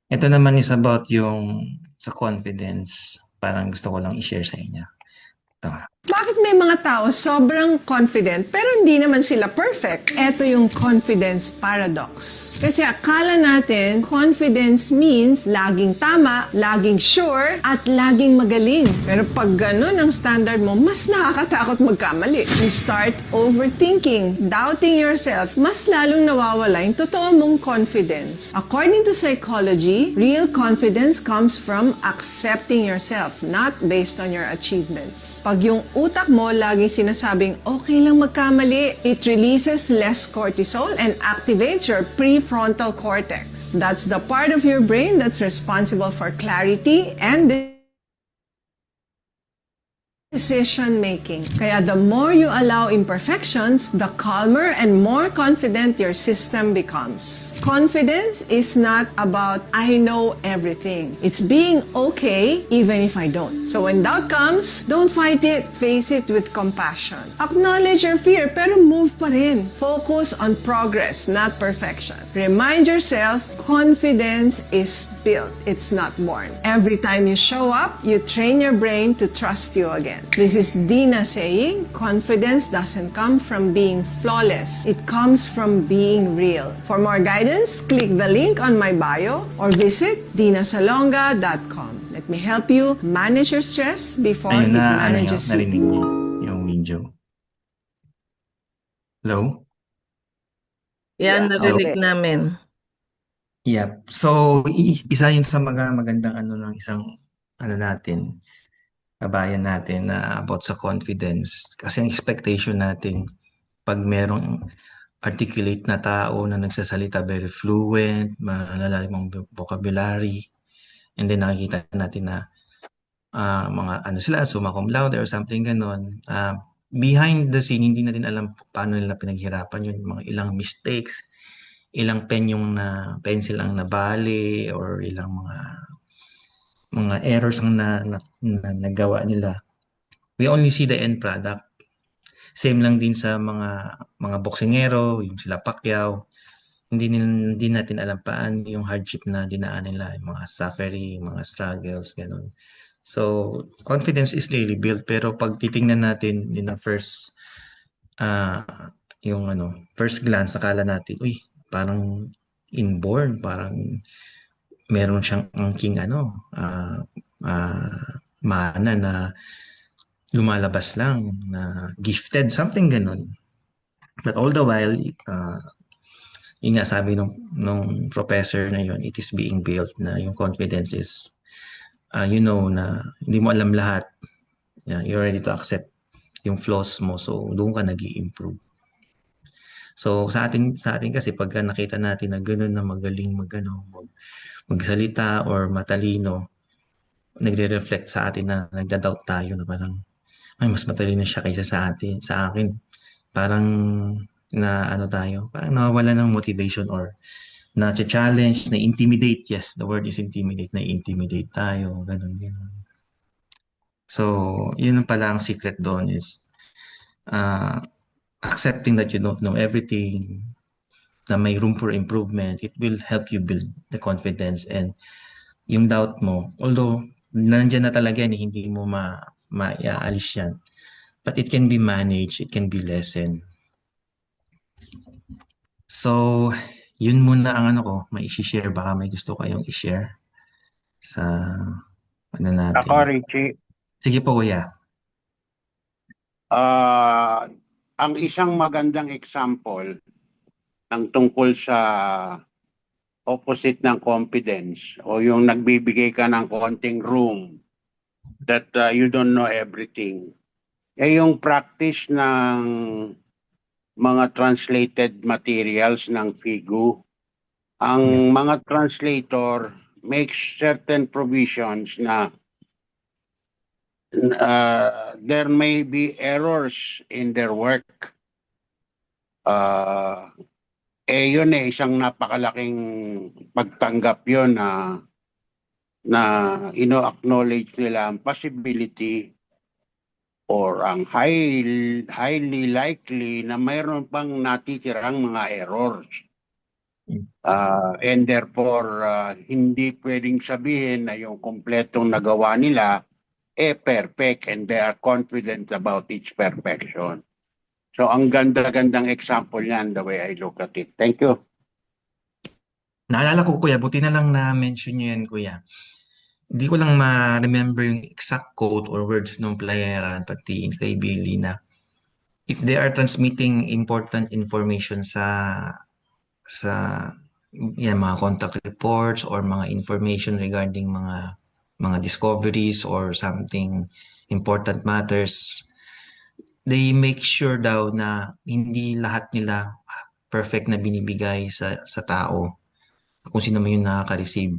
Ito naman is about yung sa confidence. Parang gusto ko lang i-share sa inyo. Ito. Bakit may mga tao sobrang confident pero hindi naman sila perfect? Ito yung confidence paradox. Kasi akala natin confidence means laging tama, laging sure, at laging magaling. Pero pag ganun ang standard mo, mas nakakatakot magkamali. You start overthinking, doubting yourself, mas lalong nawawala yung totoo mong confidence. According to psychology, real confidence comes from accepting yourself, not based on your achievements. Pag yung utak mo laging sinasabing okay lang magkamali, it releases less cortisol and activates your prefrontal cortex. That's the part of your brain that's responsible for clarity and decision making. Kaya the more you allow imperfections, the calmer and more confident your system becomes. Confidence is not about I know everything. It's being okay even if I don't. So when doubt comes, don't fight it. Face it with compassion. Acknowledge your fear pero move pa rin. Focus on progress, not perfection. Remind yourself, confidence is built. It's not born. Every time you show up, you train your brain to trust you again. This is Dina saying, confidence doesn't come from being flawless. It comes from being real. For more guidance, click the link on my bio or visit dinasalonga.com. Let me help you manage your stress before Ayun it na, ano nyo, manages you. narinig niyo yung video. Hello? Yan, narinig Okay. namin. Yep. So, isa yun sa mga magandang ano ng isang ano natin, kabayan natin na about sa confidence. Kasi ang expectation natin pag merong articulate na tao na nagsasalita very fluent, malalalim ang vocabulary, and then nakikita natin na mga ano sila, summa cum laude or something ganon. Behind the scene, hindi natin alam paano nila pinaghirapan yun, mga ilang mistakes, ilang pencil ang nabali or ilang mga errors ang na nagawa nila. We only see the end product. Same lang din sa mga boksingero, yung sila Pacquiao. Hindi natin alam paano yung hardship na dinaan nila, yung mga suffering, mga struggles, ganun. So, confidence is really built pero pag titingnan natin in the uh, first glance, akala natin, uy, parang inborn, parang meron siyang angking mana na lumalabas lang, na gifted, something ganun. But all the while, yun nga sabi nung professor na yun, it is being built na yung confidence is, na hindi mo alam lahat. Yeah, you're ready to accept yung flaws mo. So, doon ka nag-i-improve. So, sa atin kasi pagka nakita natin na gano'n na magaling magsalita or matalino, nagre-reflect sa atin na nagda-doubt tayo na parang, ay, mas matalino siya kaysa sa akin. Parang na ano tayo, parang nawawala ng motivation or na-challenge, na-intimidate. Yes, the word is intimidate. Na-intimidate tayo, ganun, ganun. So, yun pala ang secret doon is uh, accepting that you don't know everything, na may room for improvement. It will help you build the confidence and yung doubt mo. Although, nandyan na talaga yan, hindi mo maiaalis yan. But it can be managed, it can be lessened. So, yun muna ang ano ko, may i-share. Baka may gusto kayong i-share sa ano natin. Ako, Richie, Sige po, kuya. ang isang magandang example ng tungkol sa opposite ng confidence o yung nagbibigay ka ng konting room that you don't know everything. Yung practice ng mga translated materials ng FIGU. Ang mga translator makes certain provisions na there may be errors in their work. Yun isang napakalaking pagtanggap yun na ino-acknowledge nila ang possibility or ang highly likely na mayroon pang natitirang mga errors. And therefore, hindi pwedeng sabihin na yung kompletong nagawa nila perfect and they are confident about its perfection. So ang ganda-gandang example niyan the way I look at it. Thank you. Naalala ko, kuya, buti na lang na-mention niyo yan, kuya. Hindi ko lang ma-remember yung exact quote or words ng playera pati kay Billy na if they are transmitting important information sa yan, mga contact reports or mga information regarding mga discoveries or something important matters, they make sure daw na hindi lahat nila perfect na binibigay sa tao kung sino man yung nakaka-receive,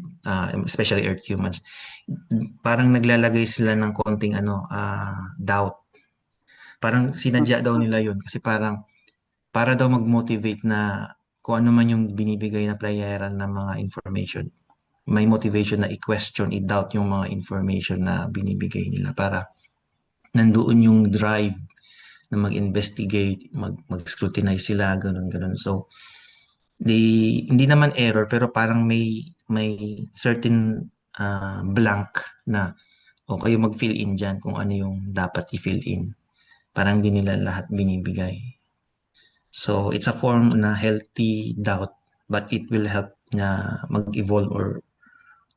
especially Earth humans. Parang naglalagay sila ng konting doubt. Parang sinadya daw nila yun kasi parang para daw mag-motivate na kung ano man yung binibigay na playeran ng mga information, may motivation na i-question, i-doubt yung mga information na binibigay nila para nandoon yung drive na mag-investigate, mag-scrutinize sila, ganun. So, hindi naman error, pero parang may certain blank na o kayo mag-fill in dyan kung ano yung dapat i-fill in. Parang hindi nila lahat binibigay. So, it's a form na healthy doubt, but it will help na mag-evolve or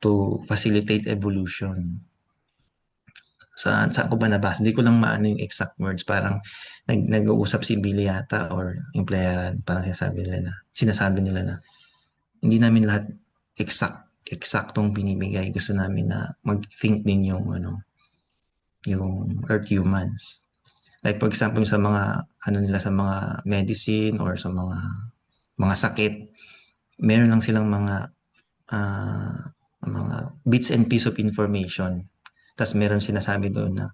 to facilitate evolution. Saan ko ba nabasa? Hindi ko lang maano yung exact words. Parang nag-uusap si Billy yata or yung playeran. Parang sinasabi nila na hindi namin lahat eksaktong binibigay. Gusto namin na mag-think din yung Earth humans. Like for example, sa mga sa mga medicine or sa mga sakit, meron lang silang mga bits and piece of information. Tapos meron sinasabi doon na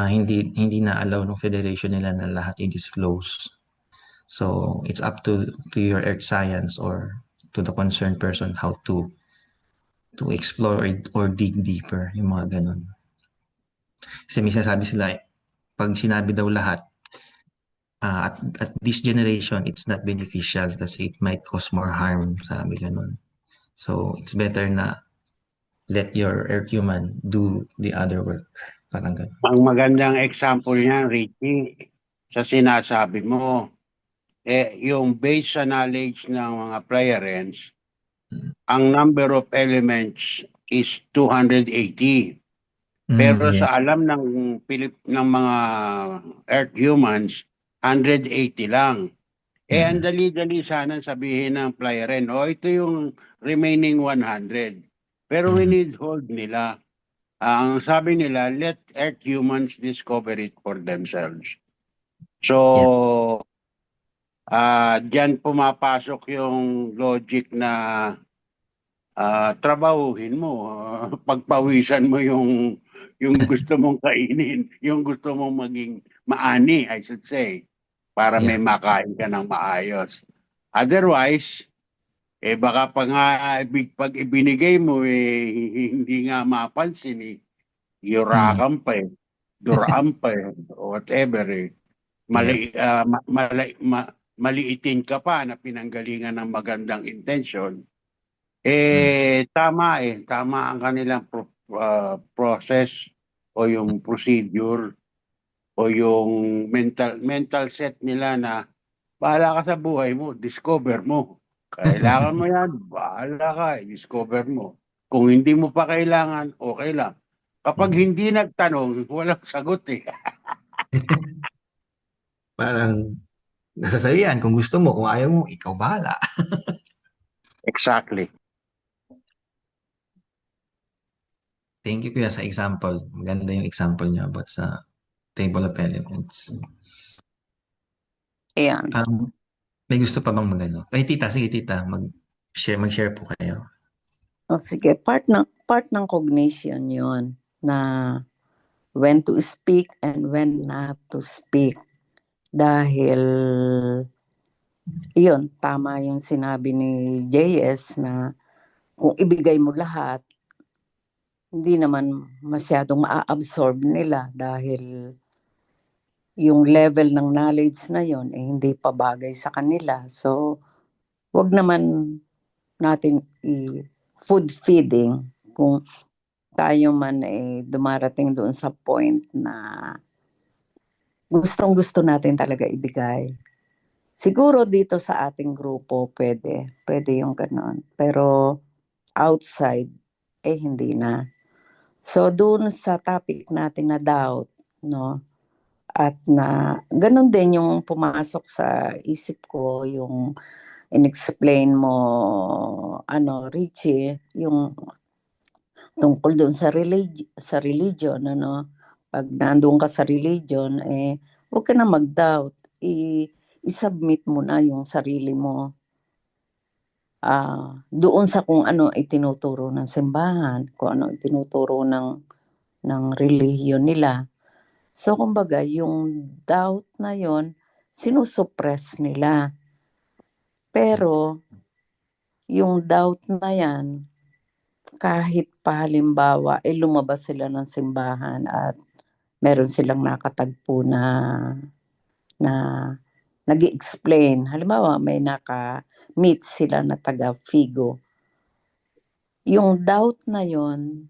hindi na allow ng federation nila na lahat i-disclose. So it's up to your earth science or to the concerned person how to explore or dig deeper, yung mga ganun. Kasi may sinasabi sila, pag sinabi daw lahat, at this generation, it's not beneficial kasi it might cause more harm, sabi ganun. So, it's better na let your earth human do the other work. Parang ganun. Ang magandang example niyan, Ricky, sa sinasabi mo, yung based sa knowledge ng mga playerens, ang number of elements is 280. Pero Yeah. sa alam ng mga Earth humans, 180 lang. Ang dali-dali sana sabihin ng playeren, ito yung remaining 100. Pero we need hold nila. Ang sabi nila, let Earth humans discover it for themselves. So, diyan pumapasok yung logic na trabahuhin mo, pagpawisan mo yung gusto mong kainin, yung gusto mong maging maani, I should say, para may makain ka ng maayos. Otherwise, baka pag ibinigay mo, hindi nga mapansin, yurakan pa duraan pa whatever maliitin ka pa na pinanggalingan ng magandang intention. Tama ang kanilang process o yung procedure o yung mental set nila na bahala ka sa buhay mo, discover mo. Kailangan mo yan, bahala ka, discover mo. Kung hindi mo pa kailangan, okay lang. Kapag hindi nagtanong, walang sagot Parang nasa sa'yo yan. Kung gusto mo, kung ayaw mo, ikaw bahala. Exactly. Thank you kuya sa example. Maganda yung example niya about sa table of elements. Ayan. May gusto pa bang magano? Sige tita, mag-share po kayo. Sige, part ng cognition yun na when to speak and when not to speak. Dahil yun, tama yung sinabi ni JS na kung ibigay mo lahat, hindi naman masyadong maa-absorb nila dahil yung level ng knowledge na yon hindi pa bagay sa kanila. So, wag naman natin i-food feeding kung tayo man dumarating doon sa point na gustong-gusto natin talaga ibigay. Siguro dito sa ating grupo pwede yung ganon. Pero outside, hindi na. So doon sa topic natin na doubt, no? At na ganon din yung pumasok sa isip ko, yung inexplain mo, Richie, yung tungkol doon sa religion, pag nandun ka sa religion, huwag ka na mag-doubt. I-submit mo na yung sarili mo doon sa kung ano itinuturo ng simbahan, kung ano itinuturo ng relihiyon nila. So, kumbaga, yung doubt na yon sinusuppress nila. Pero, yung doubt na yan, kahit pa halimbawa, lumabas sila ng simbahan at meron silang nakatagpo na nag-i-explain. Halimbawa, may naka-meet sila na taga Figo. Yung doubt na yon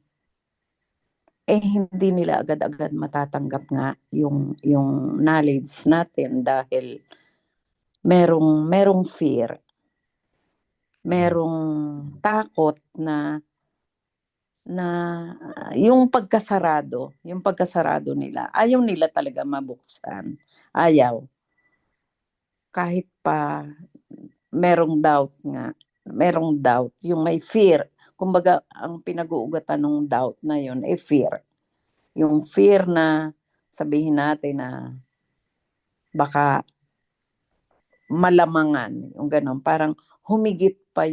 hindi nila agad-agad matatanggap nga yung knowledge natin dahil merong fear, merong takot na yung pagkasarado nila, ayaw nila talaga mabuksan. Ayaw. Kahit pa merong doubt, yung may fear. Kumbaga, ang pinag-uugatan ng doubt na yun fear. Yung fear na sabihin natin na baka malamangan, yung gano'n. Parang humigit pa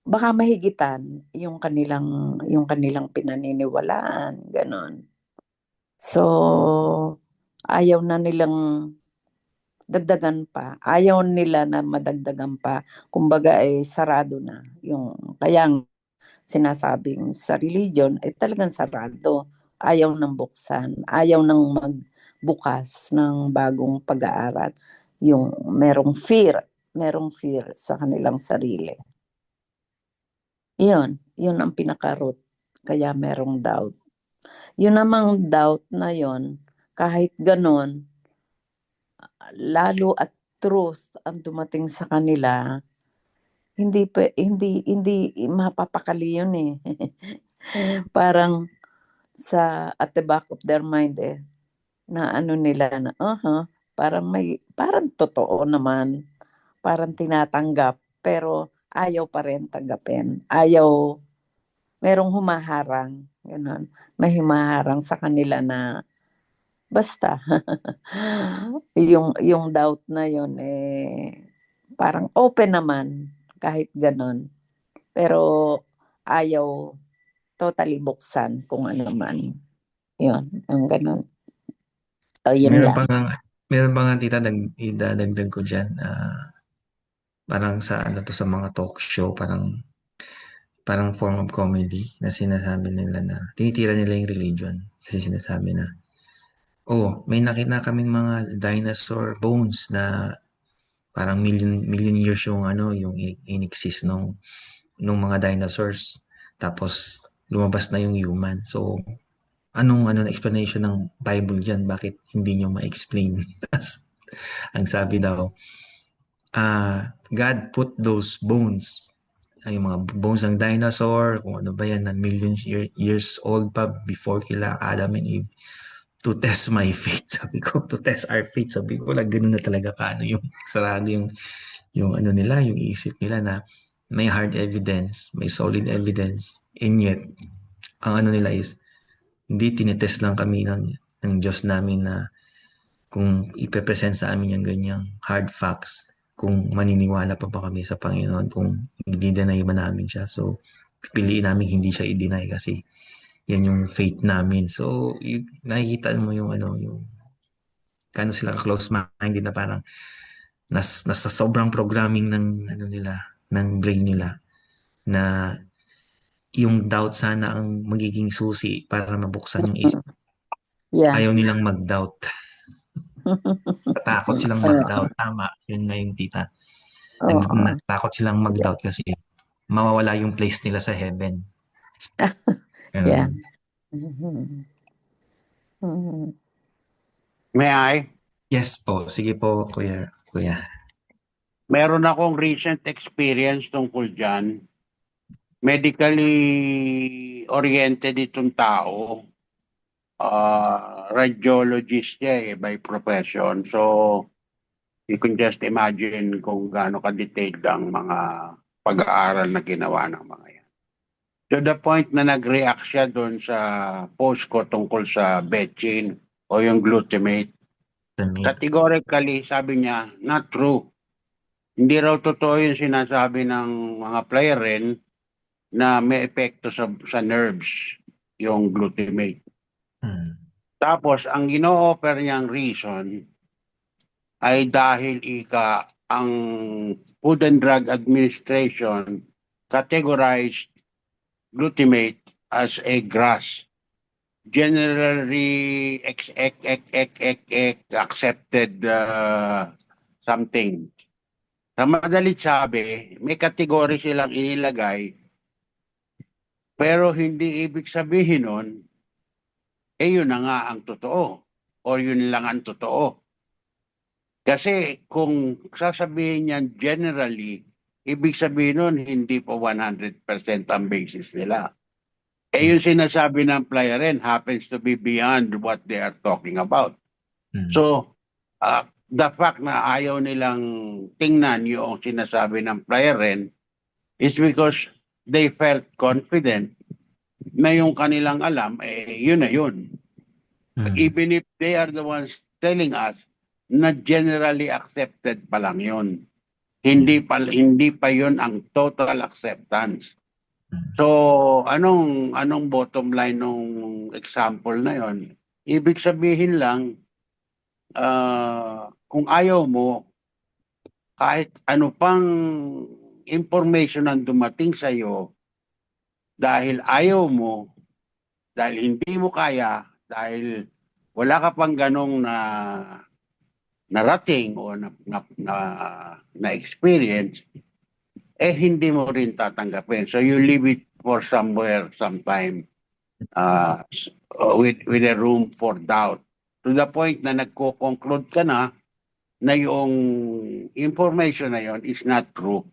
baka mahigitan yung kanilang pinaniniwalaan, gano'n. So, ayaw na nilang dagdagan pa. Ayaw nila na madagdagan pa. Kumbaga sarado na. Kaya sinasabing sa religion talagang sarado. Ayaw nang buksan. Ayaw nang magbukas ng bagong pag-aaral. Yung merong fear sa kanilang sarili. Yun ang pinaka-root. Kaya merong doubt. Yun namang doubt na yun, kahit ganon, lalo at truth ang dumating sa kanila, hindi mapapakali yun Parang at the back of their mind na nila na parang totoo naman, parang tinatanggap pero ayaw pa rin tanggapin. Merong humaharang, ganun. May humaharang sa kanila na basta yung doubt na yun parang open naman kahit ganon. Pero ayaw totally buksan kung ano man. Yun, ang ganon. Yun Meron lang. meron pa nga tita, idadagdag ko dyan, parang sa sa mga talk show, parang form of comedy na sinasabi nila na tinitira nila yung religion kasi sinasabi na may nakita kaming mga dinosaur bones na parang million years yung yung in-exist nung mga dinosaurs, tapos lumabas na yung human. So anong explanation ng Bible diyan, bakit hindi nyo ma-explain? Ang sabi daw, God put those bones, yung mga bones ng dinosaur, kung ano ba yan, na years old pa before kila Adam and Eve, to test my faith. Sabi ko, to test our faith. Sabi ko, ganun na talaga yung sarado yung nila, yung isip nila na may hard evidence, may solid evidence, and yet, ang nila is, hindi tinetest lang kami ng Diyos namin na kung ipepresent sa amin yung ganyang hard facts, kung maniniwala pa ba kami sa Panginoon, kung i-deny ba namin siya. So, pipiliin namin hindi siya i-deny kasi yan yung faith namin. So, nakikita mo yung kano sila close-minded na parang nasa sobrang programming ng nila, ng brain nila, na yung doubt sana ang magiging susi para mabuksan yung isip. Yeah. Ayaw nilang mag-doubt. Takot silang mag-doubt. Tama. Yun nga yung tita. Oo. Natakot silang Yeah. mag-doubt kasi mawawala yung place nila sa heaven. Yeah. Ganun. Mhm. Mhm. May I? Yes po. Sige po, kuya. Meron akong recent experience tungkol dyan. Medically oriented itong tao. Radiologist siya by profession. So, you can just imagine kung gaano ka-detailed ang mga pag-aaral na ginawa ng mga yan. To the point na nag-react siya doon sa post ko tungkol sa betchin o yung glutamate. Categorically, sabi niya, not true. Hindi raw totoo yung sinasabi ng mga player rin na may epekto sa nerves yung glutamate. Tapos, ang ino-offer niyang reason ay dahil ang Food and Drug Administration categorized glutamate as a GRAS, generally accepted something. Sa madalit sabi, may kategory silang inilagay, pero hindi ibig sabihin nun, yun na nga ang totoo, o yun lang ang totoo. Kasi kung sasabihin niyan generally, ibig sabihin nun, hindi po 100% ang basis nila. Yung sinasabi ng player rin happens to be beyond what they are talking about. So, the fact na ayaw nilang tingnan yung sinasabi ng player rin is because they felt confident na yung kanilang alam, yun na yun. Even if they are the ones telling us na generally accepted pa lang yun. Hindi pa yun ang total acceptance. So, anong bottom line nung example na yon? Ibig sabihin lang, kung ayaw mo, kahit ano pang information ang dumating sa iyo, dahil ayaw mo, dahil hindi mo kaya, dahil wala ka pang ganong narating o na experience, hindi mo rin tatanggapin. So you leave it for somewhere, sometime, with a room for doubt. To the point na nagko-conclude ka na yung information na yon is not true.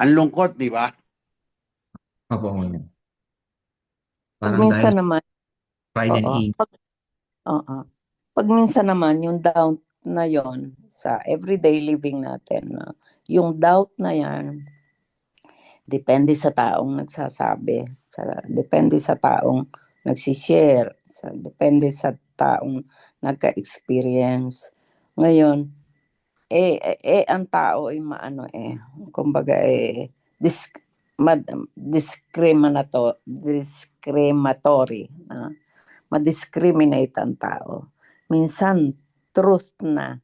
Ang lungkot, di ba? Opo, Pag parang dahil minsan naman, pride and oo. ego. Oo. Pag minsan naman, yung doubt na yon sa everyday living natin, yung doubt na yan, depende sa taong nagsasabi, depende sa taong nagsishare, depende sa taong nagka-experience. Ngayon, ang tao ay kumbaga discriminatory, ma-discriminate ang tao. Minsan, truth na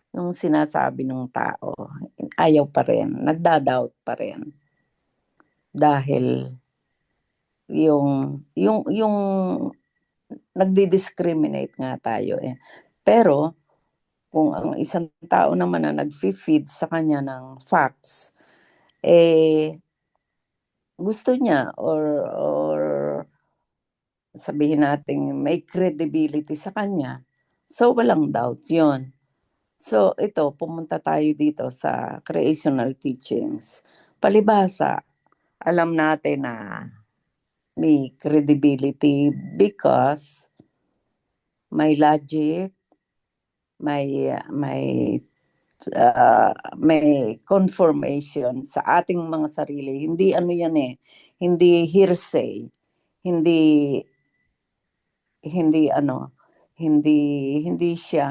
yung sinasabi ng tao, ayaw pa rin, nagda-doubt pa rin. Dahil yung nagdi-discriminate nga tayo . Pero, kung ang isang tao naman na nag-feed sa kanya ng facts, gusto niya or sabihin natin may credibility sa kanya, so walang doubt yon. So ito, pumunta tayo dito sa creational teachings. Palibhasa, alam natin na may credibility because may logic, may confirmation sa ating mga sarili. Hindi hindi hearsay, hindi siya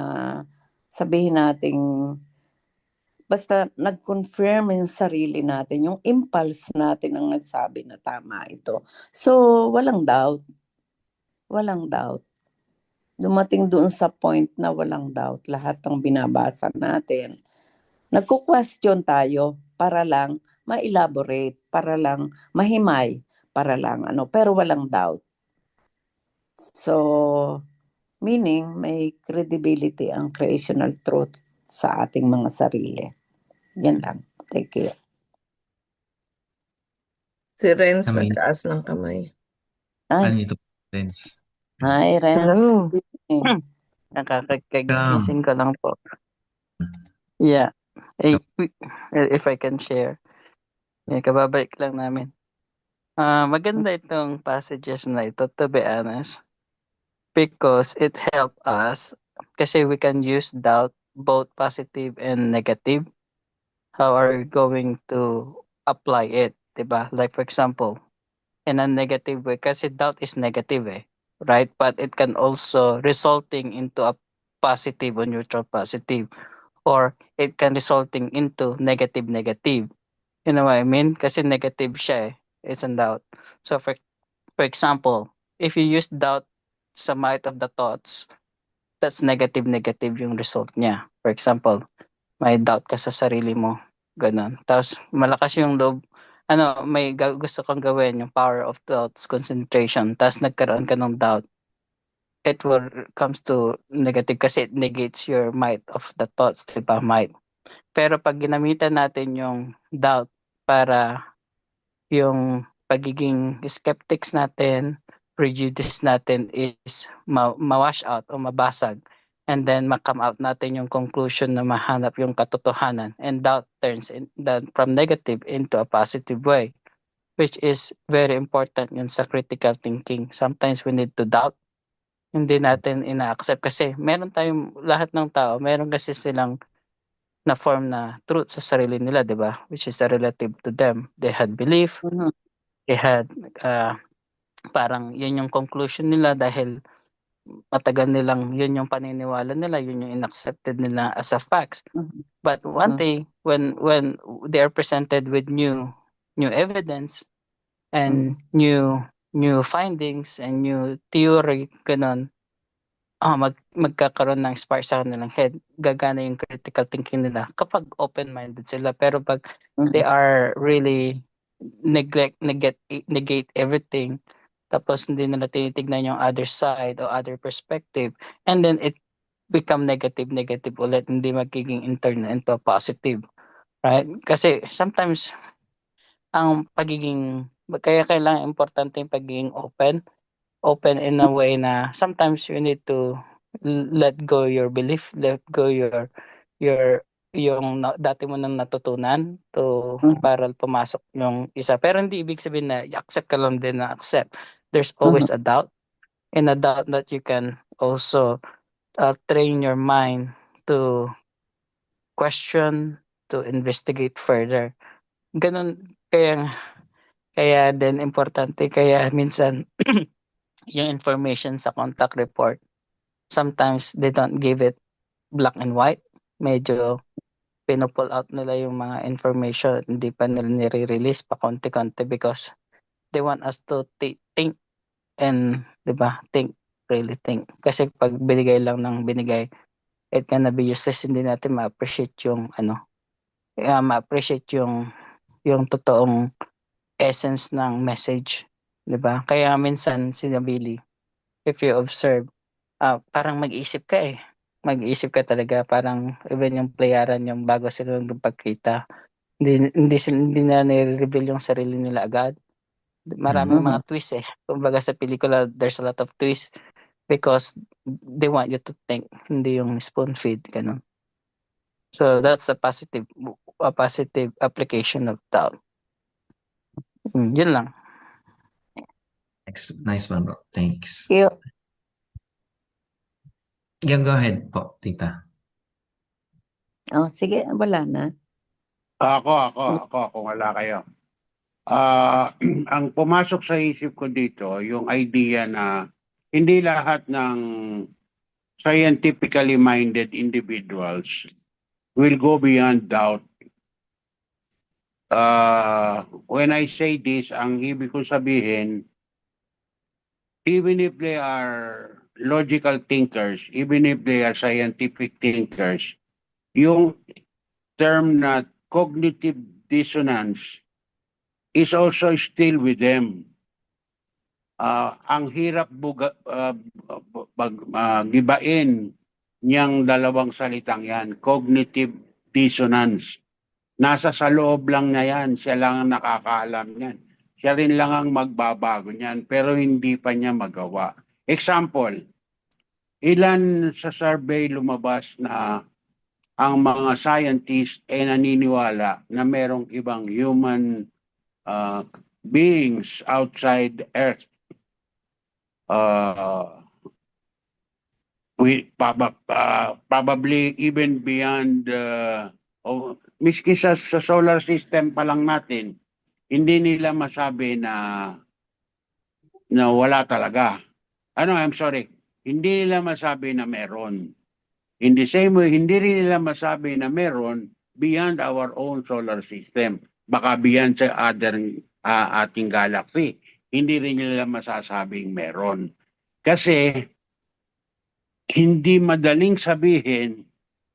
sabihin nating basta nag-confirm yung sarili natin, yung impulse natin ang nagsabi na tama ito. So, walang doubt. Dumating doon sa point na walang doubt. Lahat ng binabasa natin, nagko-question tayo para lang ma-elaborate, para lang mahimay, para lang pero walang doubt. So, meaning may credibility ang creational truth sa ating mga sarili. Yan lang. Thank you. Si Renz Kami- nagtaas ng kamay. Ay, Ano ito, friends? hi, Renz. Hello. Good evening. Nakakagising ko lang po. Yeah. If I can share. Kababalik lang namin. Maganda itong passages na ito, to be honest. Because it help us, kasi we can use doubt, both positive and negative. How are we going to apply it? Diba? Like for example, in a negative way, kasi doubt is negative right? But it can also resulting into a positive or neutral positive, or it can resulting into negative negative. You know what I mean? Kasi negative siya it's a doubt. So for example, if you use doubt sa might of the thoughts, that's negative negative yung result niya. For example, may doubt ka sa sarili mo, ganun. Tapos malakas yung loob, may gusto kang gawin, yung power of thoughts, concentration, tapos nagkaroon ka ng doubt, it will comes to negative kasi it negates your might of the thoughts, diba? Might. Pero pag ginamitan natin yung doubt para yung pagiging skeptics natin, prejudice natin is ma-wash out o mabasag, and then ma-come out natin yung conclusion na mahanap yung katotohanan, and doubt turns from negative into a positive way, which is very important yun sa critical thinking. Sometimes we need to doubt, hindi natin ina-accept kasi meron tayong, lahat ng tao meron kasi silang na form na truth sa sarili nila, di ba? Which is relative to them. They had belief, Mhm. they had parang yun yung conclusion nila dahil matagal nilang yun yung paniniwala nila, yun yung inaccepted nila as a facts. Mhm. But one day when they are presented with new evidence and new findings and new theory, ganun, magkakaroon ng spark sa kanilang head, gagana yung critical thinking nila kapag open-minded sila. Pero pag they are really negate everything, tapos hindi nila tinitignan yung other side or other perspective, and then it become negative ulit, hindi magiging turn into positive, right? Kasi sometimes ang kaya kailangan importante yung pagiging open in a way na sometimes you need to let go your belief, let go yung dati mo nang natutunan to para pumasok yung isa. Pero hindi ibig sabihin na accept ka lang din na accept. There's always a doubt, and a doubt that you can also train your mind to question, to investigate further. Ganun, kaya din importante, kaya minsan yung information sa contact report, sometimes they don't give it black and white. Medyo pinupull out nila yung mga information, hindi pa nila nire-release pa konti-konti because they want us to think and, di ba, really think. Kasi pag binigay lang ng binigay, it gonna be useless, hindi natin ma-appreciate yung ma-appreciate yung totoong essence ng message, di ba? Kaya minsan sinabili, if you observe, parang mag-isip ka mag-isip ka talaga, parang even yung playaran yung bago sila magpagkita, hindi na nire-reveal yung sarili nila agad. Maraming mga twist kumbaga sa pelikula there's a lot of twist because they want you to think, hindi yung spoon feed, ganun. So that's a positive application of doubt. Yun lang. Nice one, bro. Thanks. Thank you. Yeah, go ahead po, tita. Oh, sige, wala na. Ako, kung wala kayo. Ang pumasok sa isip ko dito, yung idea na hindi lahat ng scientifically minded individuals will go beyond doubt. When I say this, ang ibig kong sabihin, even if they are logical thinkers, even if they are scientific thinkers, yung term na cognitive dissonance is also still with them. Ang hirap gibain niyang dalawang salitang yan, cognitive dissonance. Nasa sa loob lang niya yan. Siya lang ang nakakaalam niyan. Siya rin lang ang magbabago niyan, pero hindi pa niya magawa. Example, ilan sa survey lumabas na ang mga scientists ay naniniwala na merong ibang human beings outside Earth. Probably even beyond, miski sa solar system pa lang natin, hindi nila masabi na wala talaga. I'm sorry. Hindi nila masabi na meron. In the same way, hindi rin nila masabi na meron beyond our own solar system. Baka beyond sa other ating galaxy. Hindi rin nila masasabing meron. Kasi hindi madaling sabihin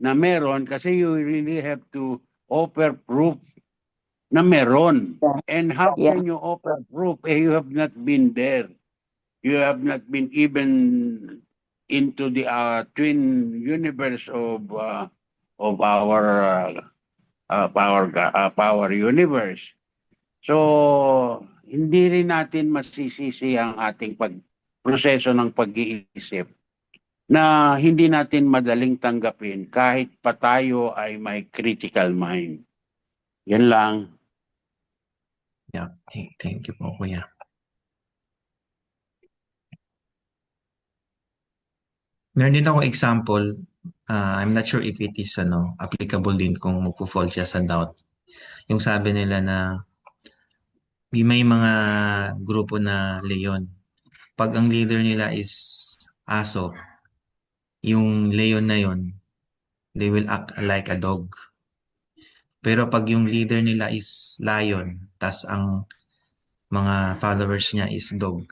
na meron kasi you really have to offer proof na meron. And how Yeah. can you offer proof you have not been there? You have not been even into the twin universe of our universe. So hindi rin natin masisisi ang ating proseso ng pag-iisip na hindi natin madaling tanggapin kahit pa tayo ay may critical mind. Yan lang. Yeah. Thank you po, Kuya. Meron din ako example. I'm not sure if it is applicable din kung magpo-fall siya sa doubt. Yung sabi nila na may mga grupo na leon. Pag ang leader nila is aso, yung leon na yun, they will act like a dog. Pero pag yung leader nila is lion, tas ang mga followers niya is dog,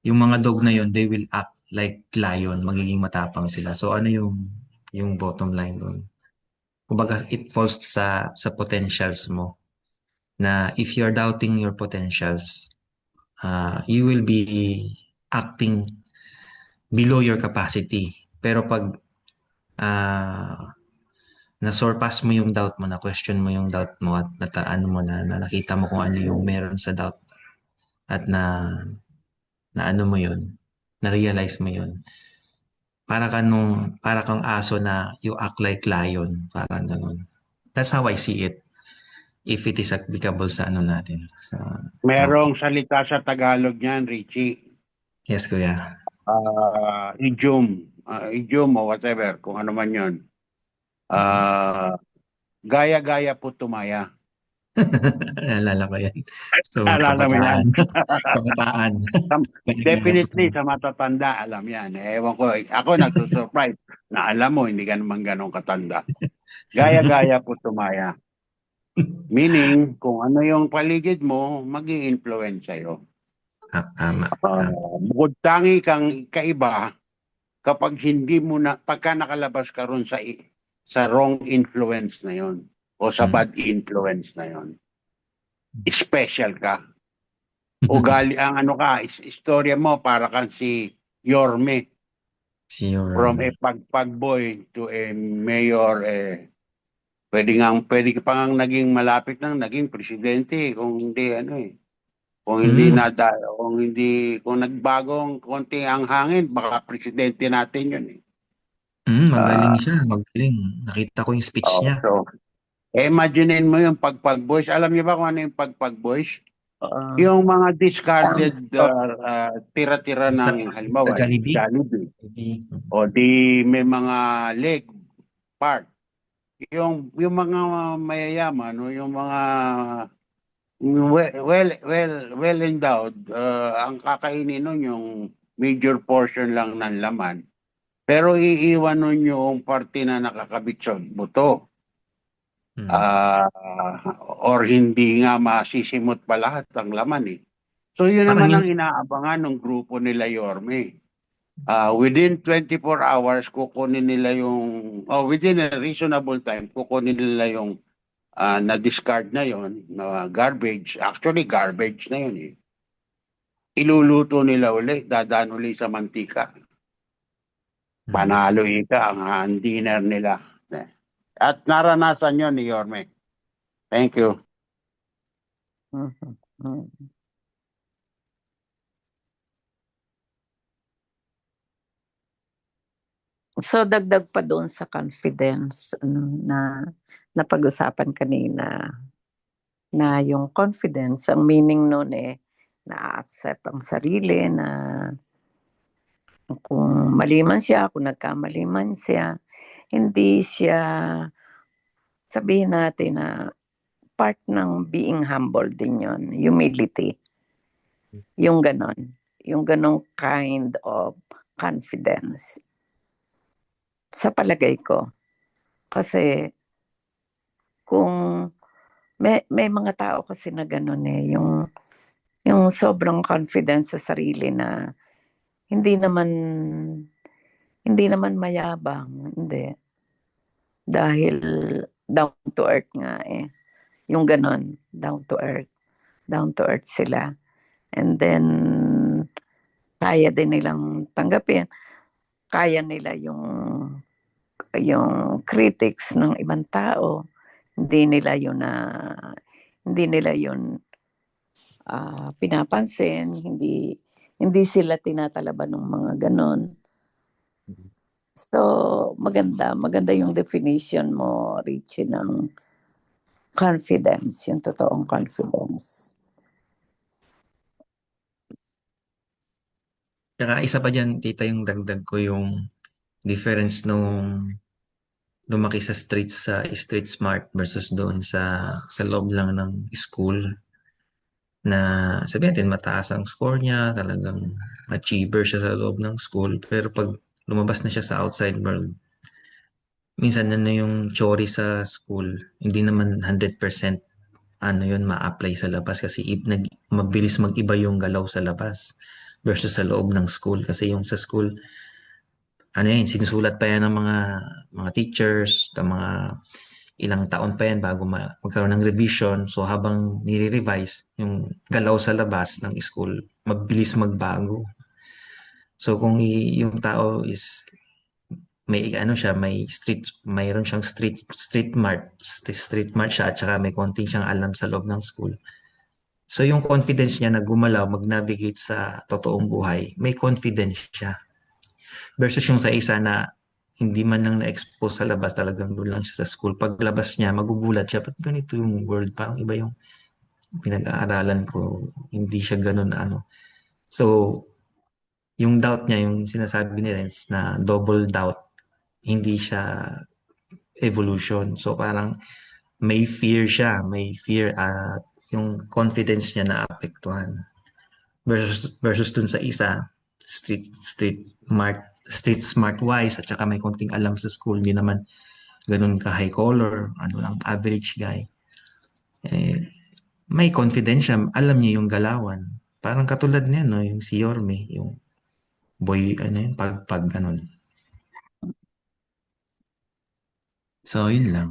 yung mga dog na yun, they will act like lion, magiging matapang sila. So ano yung bottom line doon? Kumbaga, it falls sa potentials mo. Na if you're doubting your potentials, you will be acting below your capacity. Pero pag na-surpass mo yung doubt mo, na-question mo yung doubt mo at nakita mo kung ano yung meron sa doubt at na ano mo yun, na-realize mo yun. Para kang aso na you act like lion, parang ganun. That's how I see it. If it is applicable sa natin. Merong salita sa Tagalog niyan, Richie. Yes, Kuya. Idiom. Idiom o whatever, kung ano man yun. Gaya-gaya po tumaya. Naalala ko yan. So, Naalala mo yan? kabataan. Definitely, sa matatanda, alam yan. Ewan ko, ako nagsusurprise na alam mo, hindi ka naman ganun katanda. Gaya-gaya po tumaya. Meaning, kung ano yung paligid mo, mag-i-influence sa'yo. Tama. Bukod tangi kang kaiba, kapag hindi mo pagka nakalabas ka ron sa wrong influence na yon o sa bad influence na yon, special ka. Ugali ang istorya mo para kang si Yorme. From a pagpagboy to a mayor, pwede ka pa ngang naging malapit naging presidente kung hindi kung nagbagong konti ang hangin, baka presidente natin yun eh. Magaling siya, magaling. Nakita ko yung speech niya. So, imaginein mo yung pagpag-voice. Alam niyo ba kung ano yung pagpag-voice? Yung mga discarded tira-tira ng halimbawa, Jollibee. O may mga leg part. Yung mga mayayaman o yung mga well endowed, ang kakainin nun yung major portion lang ng laman. Pero iiwan nun yung parte na nakakabit sa buto. Or hindi nga masisimot pa lahat ang laman eh. So yun naman ang inaabangan ng grupo nila Yorme. Within 24 hours, kukunin nila within a reasonable time, kukunin nila yung na-discard na yon, na garbage. Actually, garbage na yun eh. Iluluto nila ulit, dadaan ulit sa mantika. Panalo ika ang dinner nila. At naranasan yun ni Yorme. Thank you. Mhm. Mm. So dagdag pa doon sa confidence na napag-usapan kanina na yung confidence, ang meaning nun na-accept ang sarili na kung mali man siya, kung nagkamali man siya, hindi siya, sabihin natin na part ng being humble din yon, humility, yung ganong kind of confidence. Sa palagay ko, kasi kung may mga tao kasi na gano'n yung sobrang confidence sa sarili na hindi naman hindi naman mayabang, hindi. Dahil down to earth nga yung gano'n, down to earth sila. And then kaya din nilang tanggapin, kaya nila yung critics ng ibang tao, hindi nila yun pinapansin, hindi sila tinatalaban ng mga ganon. So, maganda yung definition mo, Richie, ng confidence, yung totoong confidence. Tsaka isa pa dyan, tita, yung dagdag ko yung difference nung lumaki sa street smart versus doon sa loob lang ng school na sabihin natin mataas ang score niya, talagang achiever siya sa loob ng school. Pero pag lumabas na siya sa outside world, minsan na yung chori sa school, hindi naman 100% ano yun ma-apply sa labas kasi mabilis mag-iba yung galaw sa labas versus sa loob ng school. Kasi yung sa school, ano yun, sinusulat pa yan ng mga teachers, ng mga ilang taon pa yan bago magkaroon ng revision. So habang nire-revise, yung galaw sa labas ng school, mabilis magbago. So kung yung tao is may ano siya, mayroon siyang street smart siya at saka may konting siyang alam sa loob ng school. So yung confidence niya na gumalaw, mag-navigate sa totoong buhay, may confidence siya. Versus yung sa isa na hindi man lang na-expose sa labas, talagang doon lang siya sa school. Paglabas niya, magugulat siya, ba't ganito yung world? Parang iba yung pinag-aaralan ko. Hindi siya ganun ano. So, yung doubt niya, yung sinasabi ni Renz na double doubt, hindi siya evolution. So, parang may fear siya, may fear at yung confidence niya na apektuhan. Versus dun sa isa, street smart wise at saka may konting alam sa school, hindi naman ganun ka high color, ano lang, average guy. Eh, may confidence siya, alam niya yung galawan. Parang katulad niya, no, yung si Yorme, yung boy, ano yun, pagpag, ganun. So, yun lang.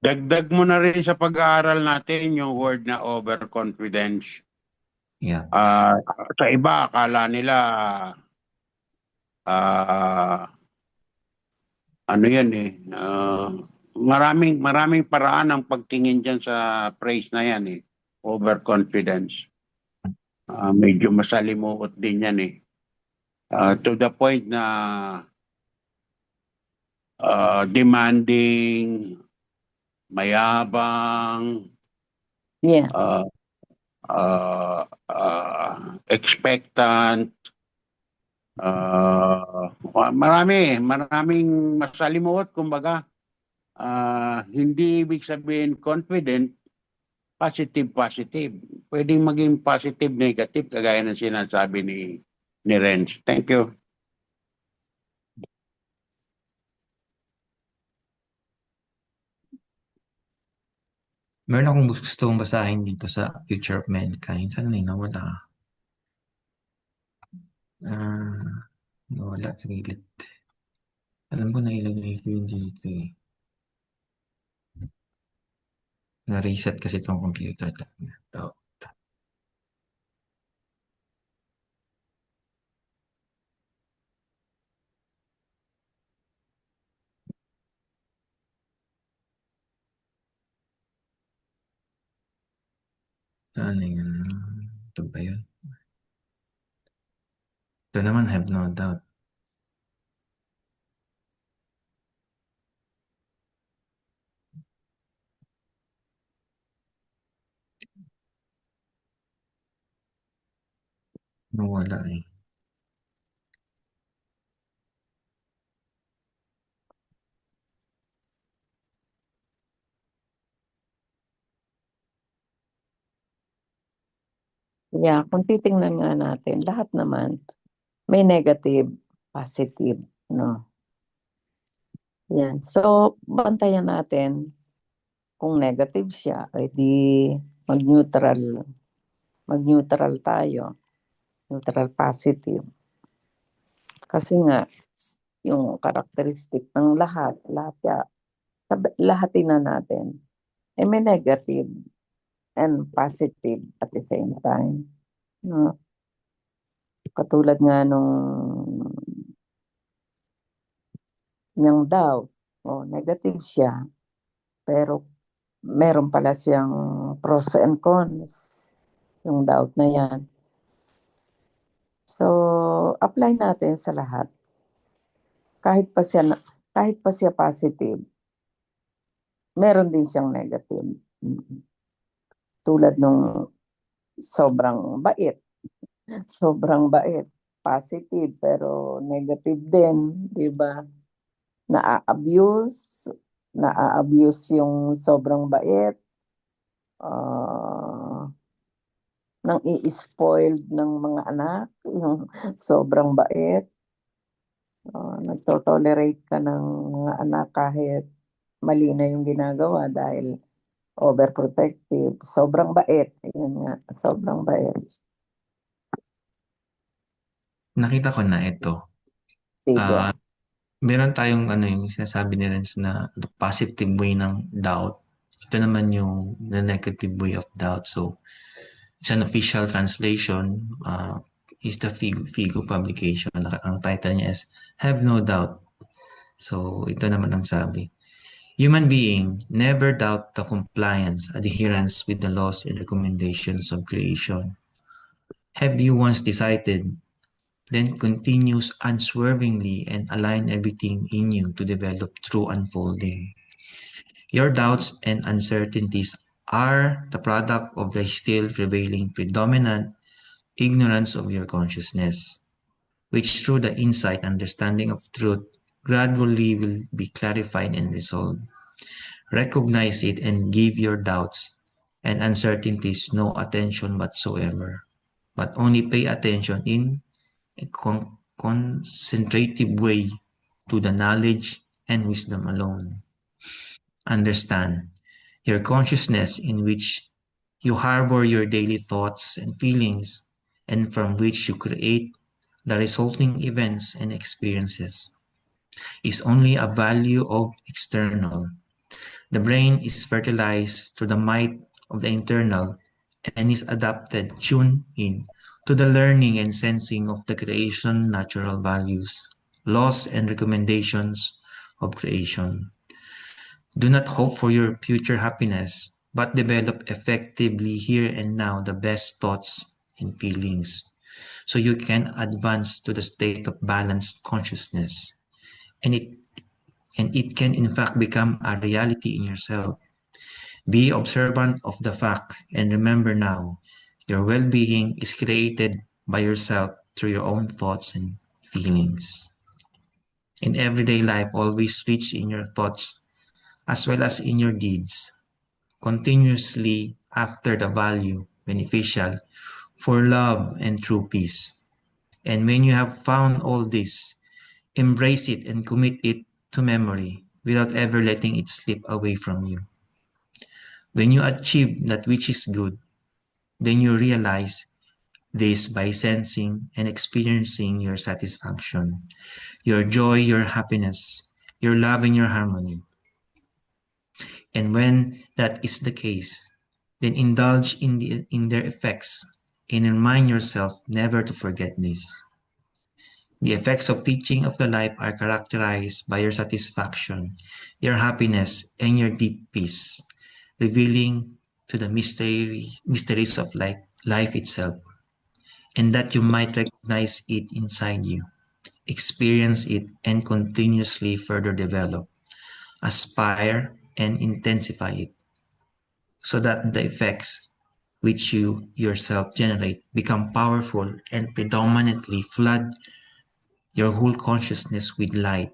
Dagdag mo na rin sa pag-aaral natin yung word na overconfidence. Yeah. Sa iba, akala nila ano yan maraming paraan ang pagtingin dyan sa phrase na yan overconfidence. Medyo masalimuot din yan to the point na demanding, mayabang, Yeah. expectant, maraming masalimuot, kumbaga. Hindi ibig sabihin confident, positive. Pwedeng maging positive, negative, kagaya ng sinasabi ni Renz. Thank you. Meron akong gustong basahin dito sa Future of Mankind. Saan na nawala? Nawala sa gilid. Alam ko na ilagay ko yun dito eh. Na-reset kasi itong computer. Ito. Saan yun? Ito ba yun? Ito naman, have no doubt. Wala eh. Yeah, kung titingnan nga natin, lahat naman may negative, positive, no? Yan. So, bantayan natin kung negative siya, di mag-neutral. Mag-neutral tayo. Neutral positive. Kasi nga, yung characteristic ng lahatin na natin, may negative and positive at the same time. No? Katulad nga niyang doubt, negative siya, pero meron pala siyang pros and cons, yung doubt na yan. So, apply natin sa lahat. Kahit pa siya positive, meron din siyang negative. Tulad nung sobrang bait. Sobrang bait. Positive, pero negative din, di ba? Naa-abuse yung sobrang bait. Nang i-spoiled ng mga anak, yung sobrang bait. Nagtotolerate ka ng mga anak kahit mali na yung ginagawa dahil overprotective. Sobrang bait. Yun nga, sobrang bait. Nakita ko na ito. Sige. Meron tayong yung sinasabi nila na the positive way ng doubt. Ito naman yung the negative way of doubt. So, it's an official translation. Is the Figo publication. Ang title niya is Have No Doubt. So, ito naman ang sabi. Human being never doubt the compliance, adherence with the laws and recommendations of creation. Have you once decided, then continues unswervingly and align everything in you to develop true unfolding. Your doubts and uncertainties are the product of the still prevailing predominant ignorance of your consciousness, which through the insight understanding of truth gradually will be clarified and resolved. Recognize it and give your doubts and uncertainties no attention whatsoever, but only pay attention in a concentrative way to the knowledge and wisdom alone. Understand your consciousness in which you harbor your daily thoughts and feelings and from which you create the resulting events and experiences is only a value of external. The brain is fertilized through the might of the internal and is adapted, tuned in to the learning and sensing of the creation natural values, laws and recommendations of creation. Do not hope for your future happiness, but develop effectively here and now the best thoughts and feelings, so you can advance to the state of balanced consciousness. And it can in fact become a reality in yourself. Be observant of the fact and remember now, your well-being is created by yourself through your own thoughts and feelings. In everyday life, always reach in your thoughts as well as in your deeds, continuously after the value beneficial for love and true peace. And when you have found all this, embrace it and commit it to memory without ever letting it slip away from you. When you achieve that which is good, then you realize this by sensing and experiencing your satisfaction, your joy, your happiness, your love, and your harmony. And when that is the case, then indulge in their effects and remind yourself never to forget this. The effects of teaching of the life are characterized by your satisfaction, your happiness, and your deep peace, revealing to the mysteries of life itself, and that you might recognize it inside you, experience it, and continuously further develop, aspire, and intensify it, so that the effects which you yourself generate become powerful and predominantly flood your whole consciousness with light,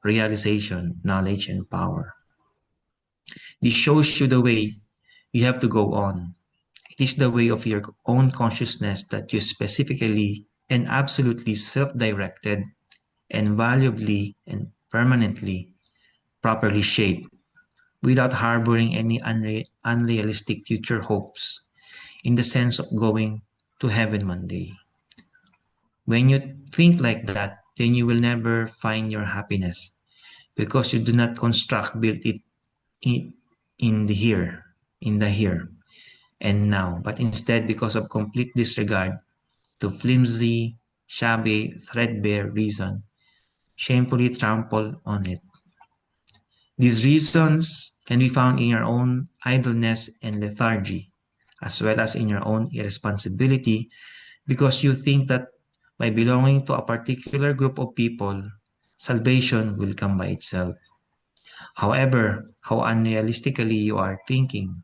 realization, knowledge, and power. This shows you the way you have to go on. It is the way of your own consciousness that you specifically and absolutely self-directed and valuably and permanently properly shaped without harboring any unrealistic future hopes in the sense of going to heaven one day. When you think like that, then you will never find your happiness because you do not build it in the here and now, but instead because of complete disregard to flimsy, shabby, threadbare reason, shamefully trample on it. These reasons can be found in your own idleness and lethargy, as well as in your own irresponsibility, because you think that by belonging to a particular group of people, salvation will come by itself. However, how unrealistically you are thinking.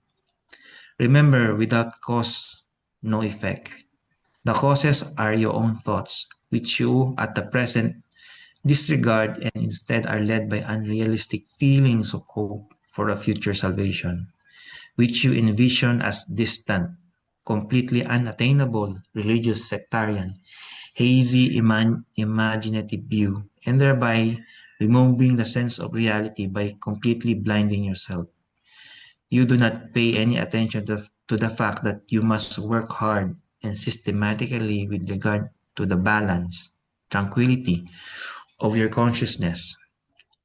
Remember, without cause, no effect. The causes are your own thoughts, which you, at the present, disregard and instead are led by unrealistic feelings of hope for a future salvation, which you envision as distant, completely unattainable, religious, sectarian, hazy, imaginative view, and thereby removing the sense of reality by completely blinding yourself. You do not pay any attention to the fact that you must work hard and systematically with regard to the balance, tranquility of your consciousness,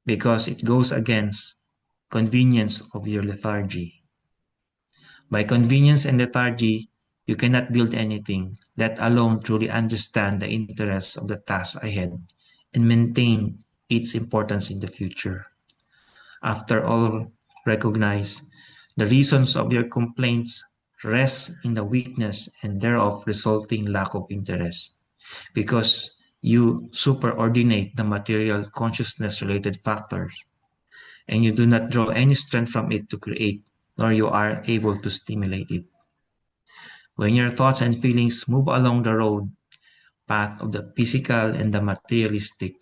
because it goes against convenience of your lethargy. By convenience and lethargy, you cannot build anything, let alone truly understand the interests of the task ahead and maintain its importance in the future. After all, recognize the reasons of your complaints rest in the weakness and thereof resulting lack of interest, because you superordinate the material consciousness-related factors, and you do not draw any strength from it to create, nor you are able to stimulate it. When your thoughts and feelings move along the road path of the physical and the materialistic,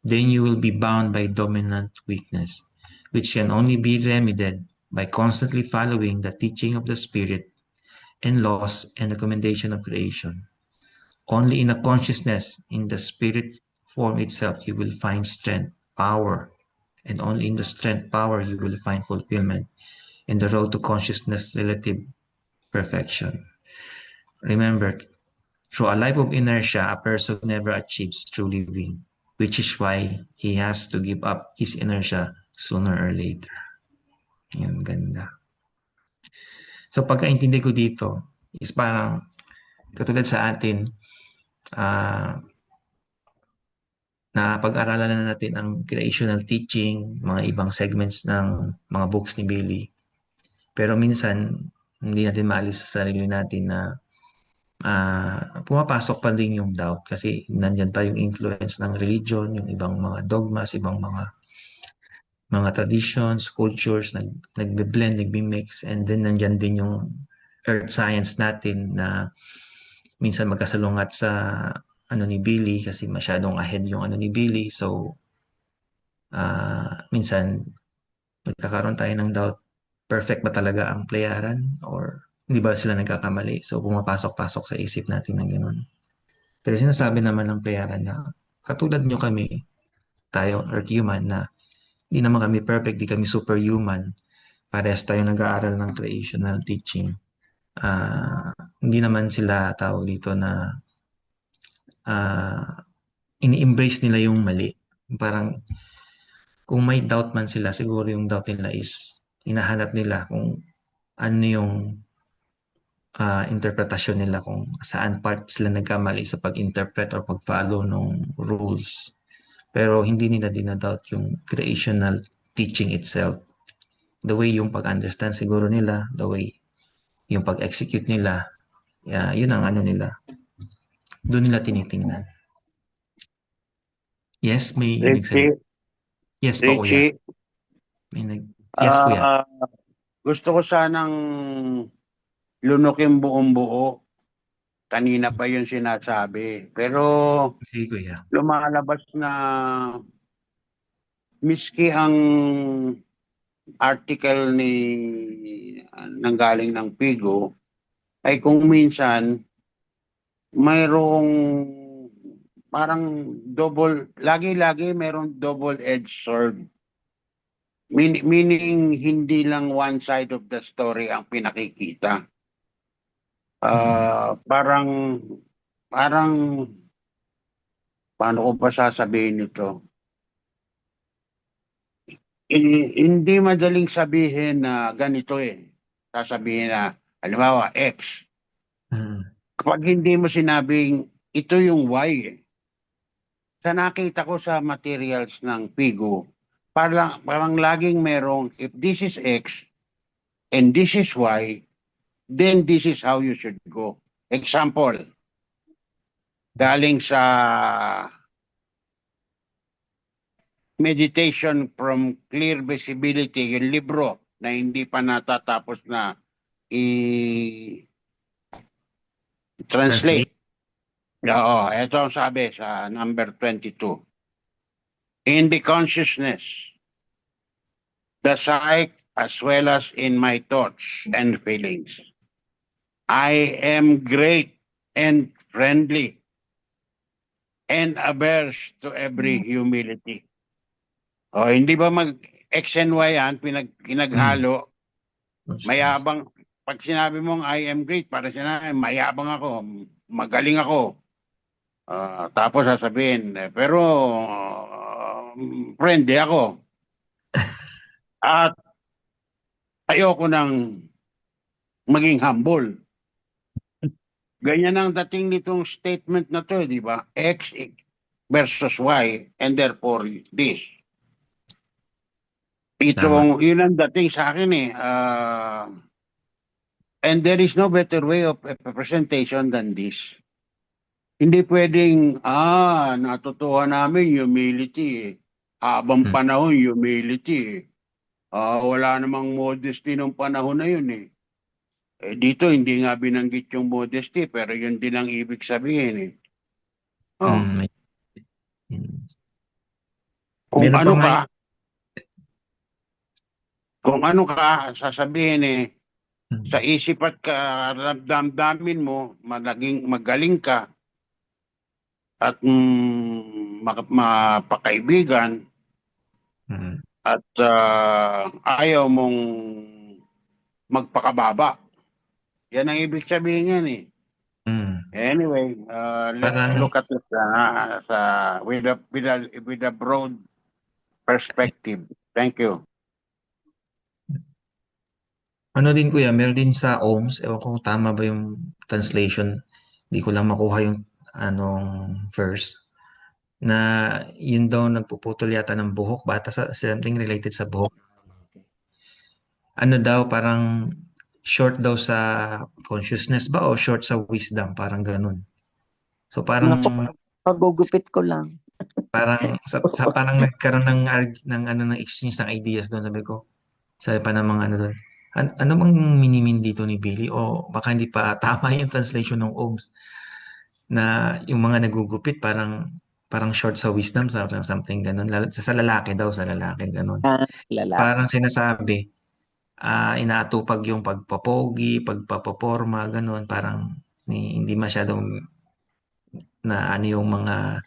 then you will be bound by dominant weakness, which can only be remedied by constantly following the teaching of the Spirit and laws and recommendation of creation. Only in the consciousness, in the spirit form itself, you will find strength, power, and only in the strength, power, you will find fulfillment in the road to consciousness relative perfection. Remember, through a life of inertia, a person never achieves true living, which is why he has to give up his inertia sooner or later. Yan, ganda. So pagkaintindi ko dito is parang katulad sa atin, na pag-aralan na natin ang creational teaching, mga ibang segments ng mga books ni Billy. Pero minsan, hindi natin maalis sa sarili natin na pumapasok pa din yung doubt kasi nandyan pa yung influence ng religion, yung ibang mga dogmas, ibang mga traditions, cultures, nagbe-blend, nagbe-mix, and then nandyan din yung earth science natin na minsan magkasalungat sa ano ni Billy kasi masyadong ahead yung ano ni Billy. So, minsan nagkakaroon tayo ng doubt, perfect ba talaga ang playaran or hindi ba sila nagkakamali? So, pumapasok-pasok sa isip natin ng ganun. Pero sinasabi naman ng playaran na katulad nyo kami, tayo Earth human, na hindi naman kami perfect, di kami superhuman. Parehas tayo nag-aaral ng creational teaching. Hindi naman sila tao dito na ini-embrace nila yung mali. Parang kung may doubt man sila, siguro yung doubt nila is hinahanap nila kung ano yung interpretasyon nila, kung saan part sila nagkamali sa pag-interpret or pag-follow ng rules. Pero hindi nila dinadoubt yung creational teaching itself. The way yung pag-understand siguro nila, the way yung pag-execute nila, yun ang ano nila. Doon nila tinitingnan. Yes, may nagsalita. Richie, Yes po, kuya. Richie, Yes, kuya. gusto ko sanang lunukin buong buo. Kanina pa yun sinasabi. Pero Sige, kuya. lumalabas na miski ang article nanggaling ng Pigo ay kung minsan mayroong parang lagi-lagi mayroong double-edged sword. Meaning hindi lang one side of the story ang pinakikita. Parang paano ko pa sasabihin ito? Hindi madaling sabihin na ganito Sasabihin na, halimbawa, X. Kapag hindi mo sinabing, ito yung Y. Sa nakita ko sa materials ng Pigo, parang laging merong, if this is X, and this is Y, then this is how you should go. Example, galing sa Meditation from Clear Visibility, yung libro na hindi pa natatapos na i-translate. Oo, ito ang sabi sa number 22. In the consciousness, the psyche as well as in my thoughts and feelings, I am great and friendly and averse to every humility. O, hindi ba mag-X and Y yan, pinaghalo, mayabang, pag sinabi mong I am great, para sinabi, mayabang ako, magaling ako. Tapos sasabihin, pero friendly ako. At ayoko nang maging humble. Ganyan ang dating nitong statement na to, di ba? X versus Y, and therefore this. Yun ang dating sa akin and there is no better way of representation than this. Hindi pwedeng, natutuwa namin humility. Habang panahon, humility. Wala namang modesty nung panahon na yun dito, hindi nga binanggit yung modesty, pero yun din ang ibig sabihin Kung ano ka, sasabihin sa isip at damdamin mo, magaling ka, at mapakaibigan, at ayaw mong magpakababa. Yan ang ibig sabihin yan Anyway, let's look at it with a broad perspective. Thank you. Ano din kuya, meron din sa OMS, ewan ko kung tama ba yung translation, hindi ko lang makuha yung verse, na yun daw nagpuputol yata ng buhok, bata something related sa buhok. Ano daw, parang short daw sa consciousness ba o short sa wisdom, parang ganun. So parang pagugupit ko lang. Parang parang nagkaroon ng exchange ng ideas doon, sabi pa ng mga doon. Ano bang minimin dito ni Billy? O baka hindi pa tama yung translation ng OMS na yung mga nagugupit parang short sa wisdom, something ganun. Sa lalaki daw, sa lalaki ganun. Lalaki. Parang sinasabi, inaatupag yung pagpapogi, pagpapaporma, ganun. Parang hindi masyadong na yung mga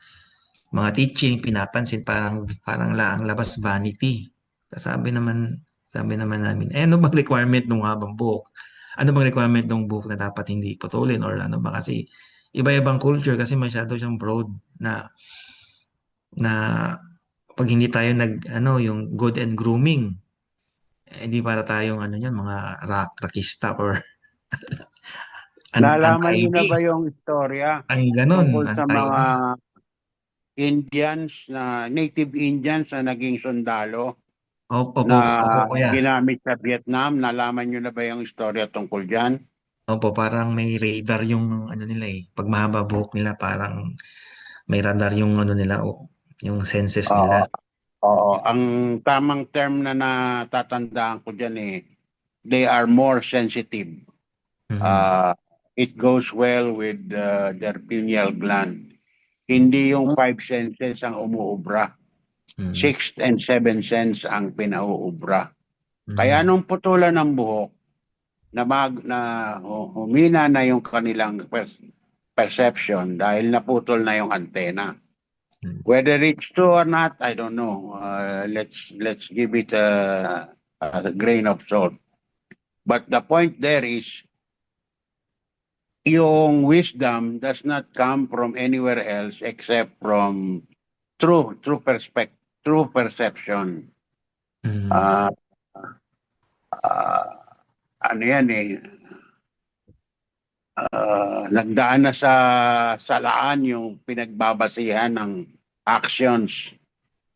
teaching, pinapansin, parang ang labas vanity. Sabi naman namin, ano bang requirement ng habang buhok? Ano bang requirement ng buhok na dapat hindi putulin or ano ba? Kasi iba-ibang culture kasi masyado siyang broad na pag hindi tayo yung good and grooming, hindi para tayong mga rakista or Nalaman niyo na ba yung istorya ang ganun, tungkol sa mga Indians native Indians na naging sundalo? Opo, opo, opo, na kuya. ginamit sa Vietnam. Nalaman nyo na ba yung istorya tungkol dyan? Opo, parang may radar yung ano nila eh. Pag mahaba buhok nila, parang may radar yung ano nila, yung senses Oo. nila. Oo. Ang tamang term na natatandaan ko dyan they are more sensitive. Mhm. Uh, it goes well with their pineal gland. Hindi yung five senses ang umuubra. Mhm. Sixth and seventh sense ang pinauubra. Kaya Mhm. nung putulan ng buhok, humina na yung kanilang perception dahil naputol na yung antena. Mhm. Whether it's true or not, I don't know. Let's give it a grain of salt. But the point there is, yung wisdom does not come from anywhere else except from true perception. Mhm. Uh, uh, ano yan nagdaan na sa salaan yung pinagbabasihan ng actions.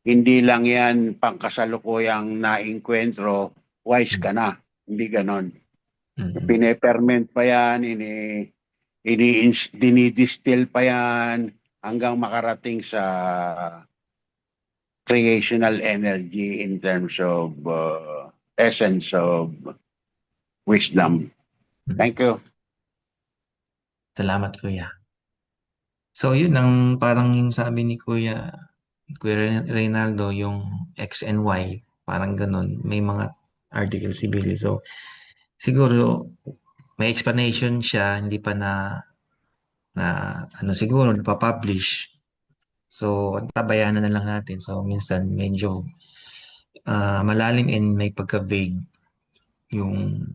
Hindi lang yan pangkasalukuyang nainkwentro, wise ka na. Hindi ganon. Mhm. Pineperment pa yan, dinidistill pa yan hanggang makarating sa creational energy in terms of essence of wisdom. Thank you. Salamat, kuya. So, yun ang parang yung sabi ni Kuya Reynaldo, yung X and Y, parang ganun. May mga articles si Billy. So, siguro, may explanation siya, hindi pa na ano siguro, napapublish. So, tabayanan na lang natin. So, minsan medyo malalim and may pagka-vague yung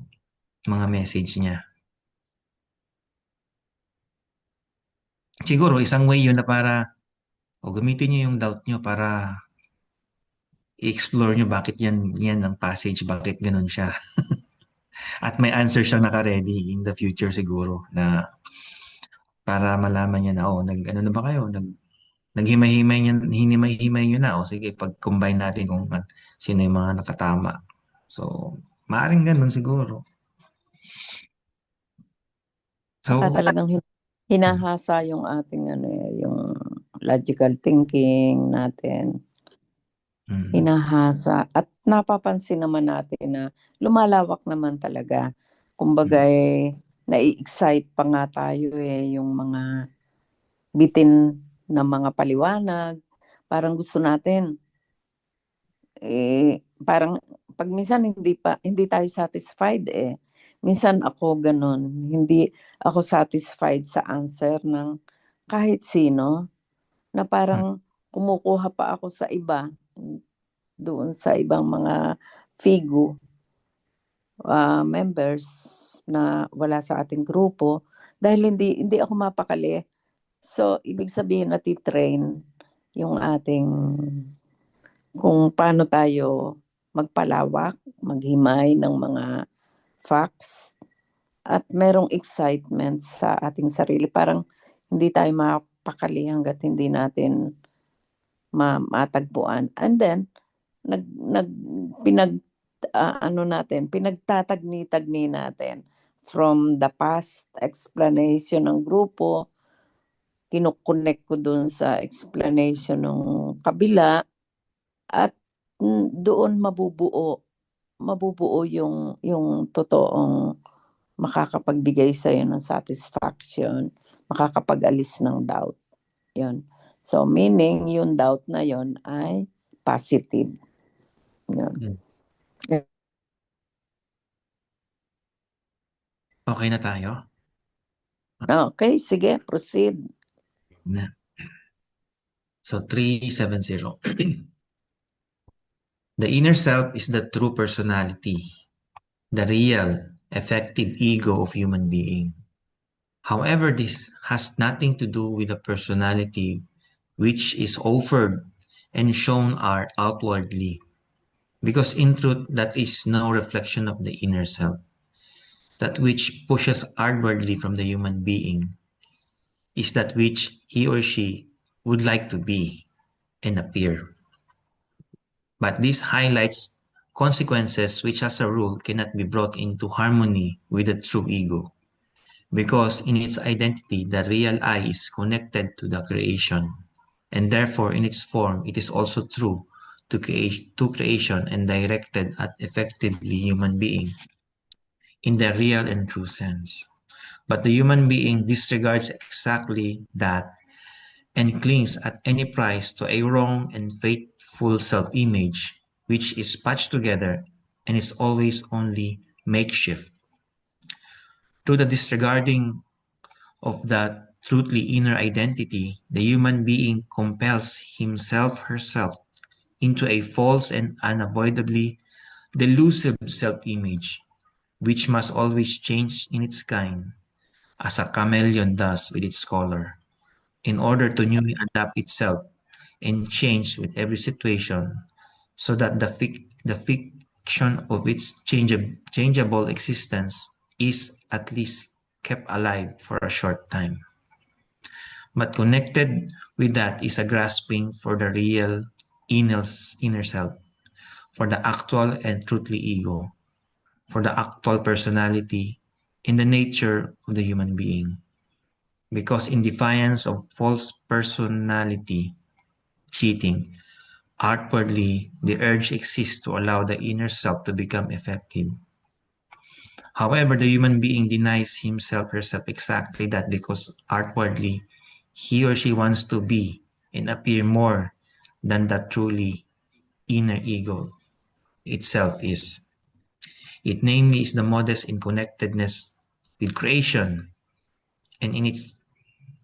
mga message niya. Siguro, isang way yun na para, o gamitin niyo yung doubt niyo para i-explore nyo bakit yan ang passage, bakit ganun siya. At may answer siyang naka-ready in the future siguro na para malaman niya na, ano na ba kayo? Hinimay-himay nyo na. Sige, pag-combine natin kung sino yung mga nakatama. So, maaaring ganun siguro. Saka So, talagang hinahasa yung ating yung logical thinking natin. Hinahasa at napapansin naman natin na lumalawak naman talaga. Kumbaga nai-excite pa nga tayo yung mga bitin ng mga paliwanag. Parang gusto natin parang pag minsan hindi tayo satisfied Minsan ako ganun, hindi ako satisfied sa answer ng kahit sino na parang kumukuha pa ako sa iba doon sa ibang mga FIGU members na wala sa ating grupo dahil hindi ako mapakali. So, ibig sabihin nati-train yung ating kung paano tayo magpalawak, maghimay ng mga facts at merong excitement sa ating sarili. Parang hindi tayo mapakali hanggat hindi natin matagpuan. And then, pinagtatagni-tagni natin from the past explanation ng grupo, kinukonek ko dun sa explanation ng kabila at doon mabubuo yung totoong makakapagbigay sa'yo ng satisfaction, makakapag-alis ng doubt. Yun. So, meaning, yung doubt na yun ay positive. Yun. okay na tayo? Okay, sige, proceed. So, 370. The inner self is the true personality, the real, effective ego of human being. However, this has nothing to do with the personality which is offered and shown outwardly, because in truth, that is no reflection of the inner self. That which pushes outwardly from the human being is that which he or she would like to be and appear. But this highlights consequences which as a rule cannot be brought into harmony with the true ego, because in its identity the real I is connected to the creation, and therefore in its form it is also true to creation and directed at effectively human being in the real and true sense. But the human being disregards exactly that and clings at any price to a wrong and faithful self-image, which is patched together and is always only makeshift. Through the disregarding of that truly inner identity, the human being compels herself into a false and unavoidably delusive self-image, which must always change in its kind, as a chameleon does with its color, in order to newly adapt itself and change with every situation, so that the fiction of its changeable existence is at least kept alive for a short time. But connected with that is a grasping for the real inner self, for the actual and truthly ego, for the actual personality in the nature of the human being. Because in defiance of false personality, cheating, outwardly the urge exists to allow the inner self to become effective. However, the human being denies herself exactly that, because outwardly he or she wants to be and appear more than that truly inner ego itself is. It namely is the modest in connectedness with creation and in its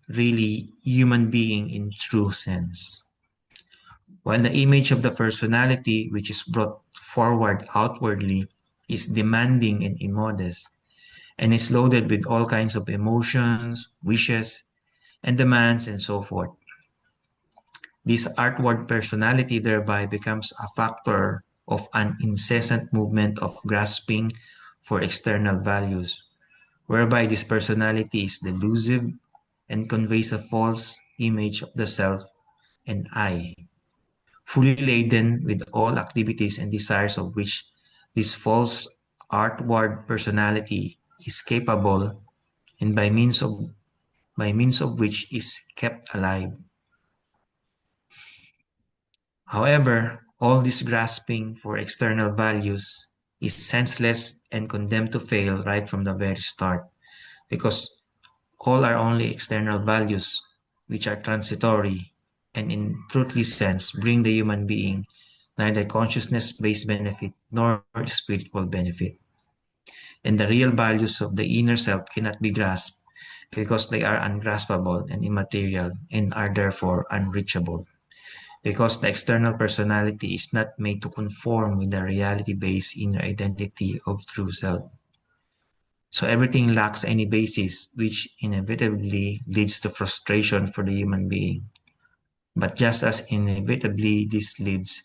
really human being in true sense. While the image of the personality which is brought forward outwardly is demanding and immodest, and is loaded with all kinds of emotions, wishes, and demands, and so forth. This outward personality thereby becomes a factor of an incessant movement of grasping for external values, whereby this personality is delusive and conveys a false image of the self and I, fully laden with all activities and desires of which this false outward personality is capable, and by means of which is kept alive. However, all this grasping for external values is senseless and condemned to fail right from the very start, because all are only external values which are transitory and in truthly sense bring the human being neither consciousness-based benefit nor spiritual benefit. And the real values of the inner self cannot be grasped because they are ungraspable and immaterial and are therefore unreachable. Because the external personality is not made to conform with the reality-based inner identity of true self. So everything lacks any basis, which inevitably leads to frustration for the human being. But just as inevitably this leads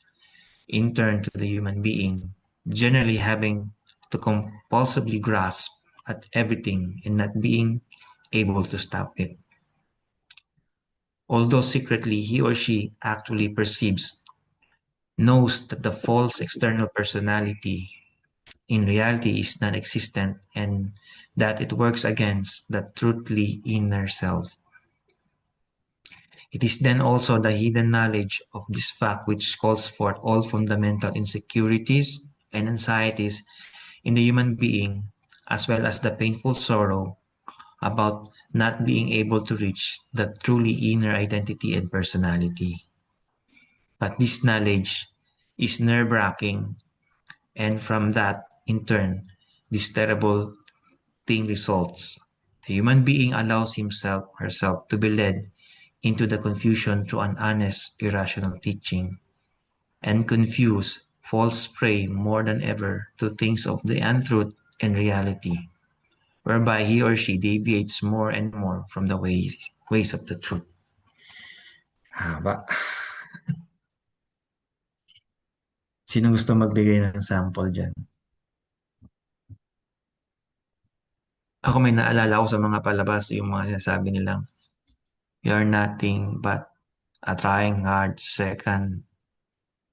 in turn to the human being generally having to compulsively grasp at everything and not being able to stop it. Although secretly he or she actually knows that the false external personality in reality is non-existent and that it works against the truthly inner self. It is then also the hidden knowledge of this fact which calls forth all fundamental insecurities and anxieties in the human being, as well as the painful sorrow about not being able to reach the truly inner identity and personality. But this knowledge is nerve-wracking, and from that, in turn, this terrible thing results. The human being allows herself to be led into the confusion through an honest, irrational teaching, and confuse falls prey more than ever to things of the untruth and reality, whereby he or she deviates more and more from the ways of the truth. Haba. Sino gusto magbigay ng sample dyan? Ako may naalala ko sa mga palabas yung mga sinasabi nilang, "You're nothing but a trying hard second."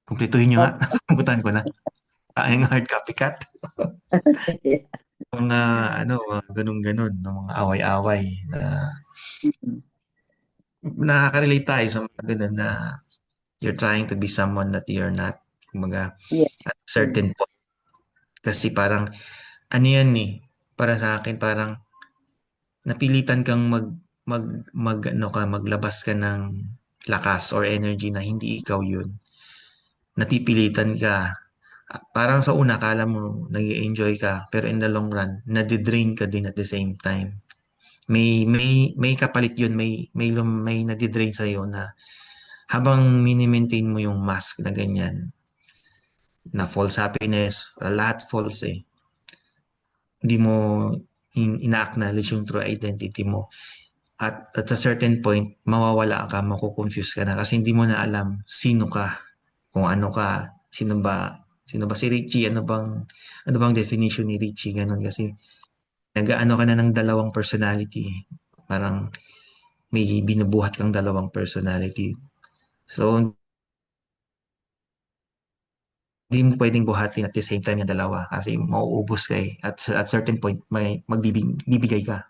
Kumpletuhin nyo nga. Butan ko na. Ang hard copycat. Mga ano, mga ganun-ganun, no, mga away-away na Mm. nakaka-relate tayo sa mga ganun na you're trying to be someone that you're not. Kumbaga, Yes. at Mm. certain point. Kasi parang, ano yan eh, para sa akin, parang napilitan kang ano ka, maglabas ka ng lakas or energy na hindi ikaw yun. Napipilitan ka. Parang sa una, kala mo nag-enjoy ka, pero in the long run, nadidrain ka din at the same time. May kapalit yun, may nadidrain sa'yo na habang mini-maintain mo yung mask na ganyan, na false happiness, lahat false eh. Hindi mo ina-acknowledge yung true identity mo. At a certain point, mawawala ka, makukonfuse ka na kasi hindi mo na alam sino ka, kung ano ka, sino ba si Richie, ano bang definition ni Richie, ganun kasi nag-ano ka na ng dalawang personality. Parang may binubuhat kang dalawang personality. So, hindi mo pwedeng buhatin at the same time yung dalawa kasi mauubos ka eh. At certain point, may bibigay ka.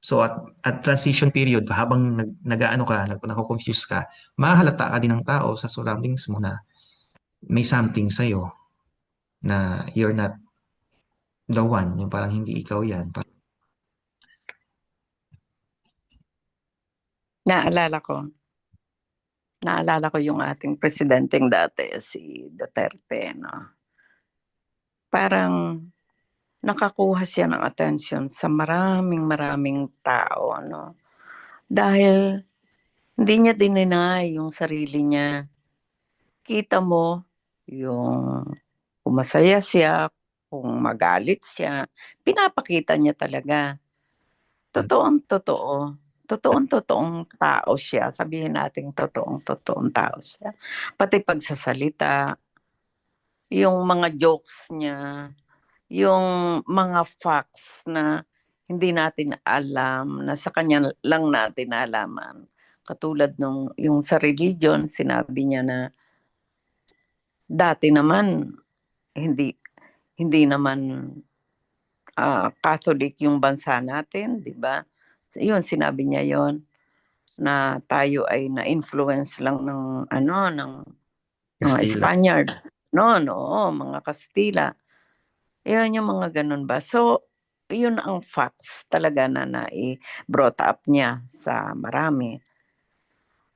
So at transition period, habang nag-aano ka, nako-confuse ka, mahahalata ka din ng tao sa surroundings mo na may something sa'yo na you're not the one, yung parang hindi ikaw yan. Naalala ko. Naalala ko yung ating presidenteng dati, si Duterte, no? Parang nakakuha siya ng attention sa maraming tao, no? Dahil hindi niya dininay yung sarili niya. Kita mo yung kung masaya siya, kung magalit siya, pinapakita niya talaga. Totoong-totoo. Totoong-totoong tao siya. Sabihin natin totoong-totoong tao siya. Pati pagsasalita, yung mga jokes niya, yung mga facts na hindi natin alam, na sa kanya lang natin nalaman. Katulad nung yung sa religion, sinabi niya na dati naman hindi hindi naman Catholic yung bansa natin, 'di ba? Yun sinabi niya yon na tayo ay na-influence lang ng ano ng mga Kastila. Spaniard. No, no, mga Kastila. Yun yung mga ganun ba. So, yun ang facts talaga na brought up niya sa marami.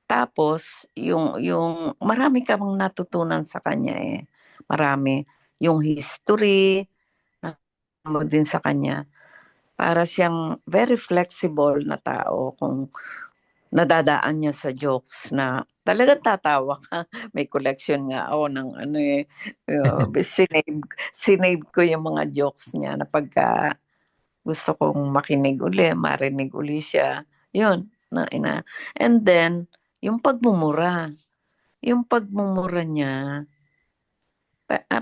Tapos, yung marami ka bang natutunan sa kanya eh. Marami. Yung history, na mo din sa kanya. Para siyang very flexible na tao kung nadadaan niya sa jokes na talagang tatawa ka. May collection nga ako ng ano eh, sinave ko yung mga jokes niya na pagka gusto kong makinig uli, marinig uli siya. Yun. And then, yung pagmumura. Yung pagmumura niya,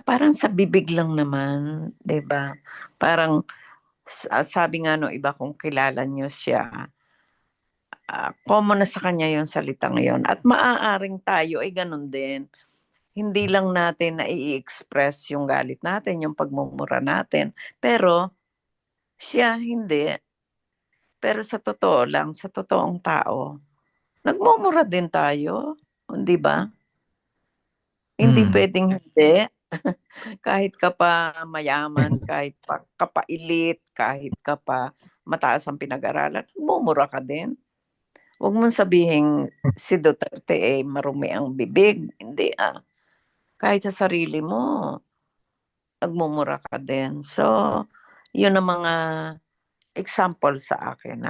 parang sa bibig lang naman, 'di ba? Parang sabi nga no iba kung kilala niyo siya, common na sa kanya yung salitang yon at maaaring tayo ay ganun din. Hindi lang natin na i-express yung galit natin, yung pagmumura natin, pero siya hindi. Pero sa totoo lang, sa totoong tao, nagmumura din tayo, di ba? Hindi Hmm. pwedeng hindi. Kahit ka pa mayaman, kahit pa kapailit, kahit ka pa mataas ang pinag-aralan, mumura ka din. Huwag mong sabihin si Duterte marumi ang bibig. Hindi Kahit sa sarili mo, nagmumura ka din. So, yun ang mga example sa akin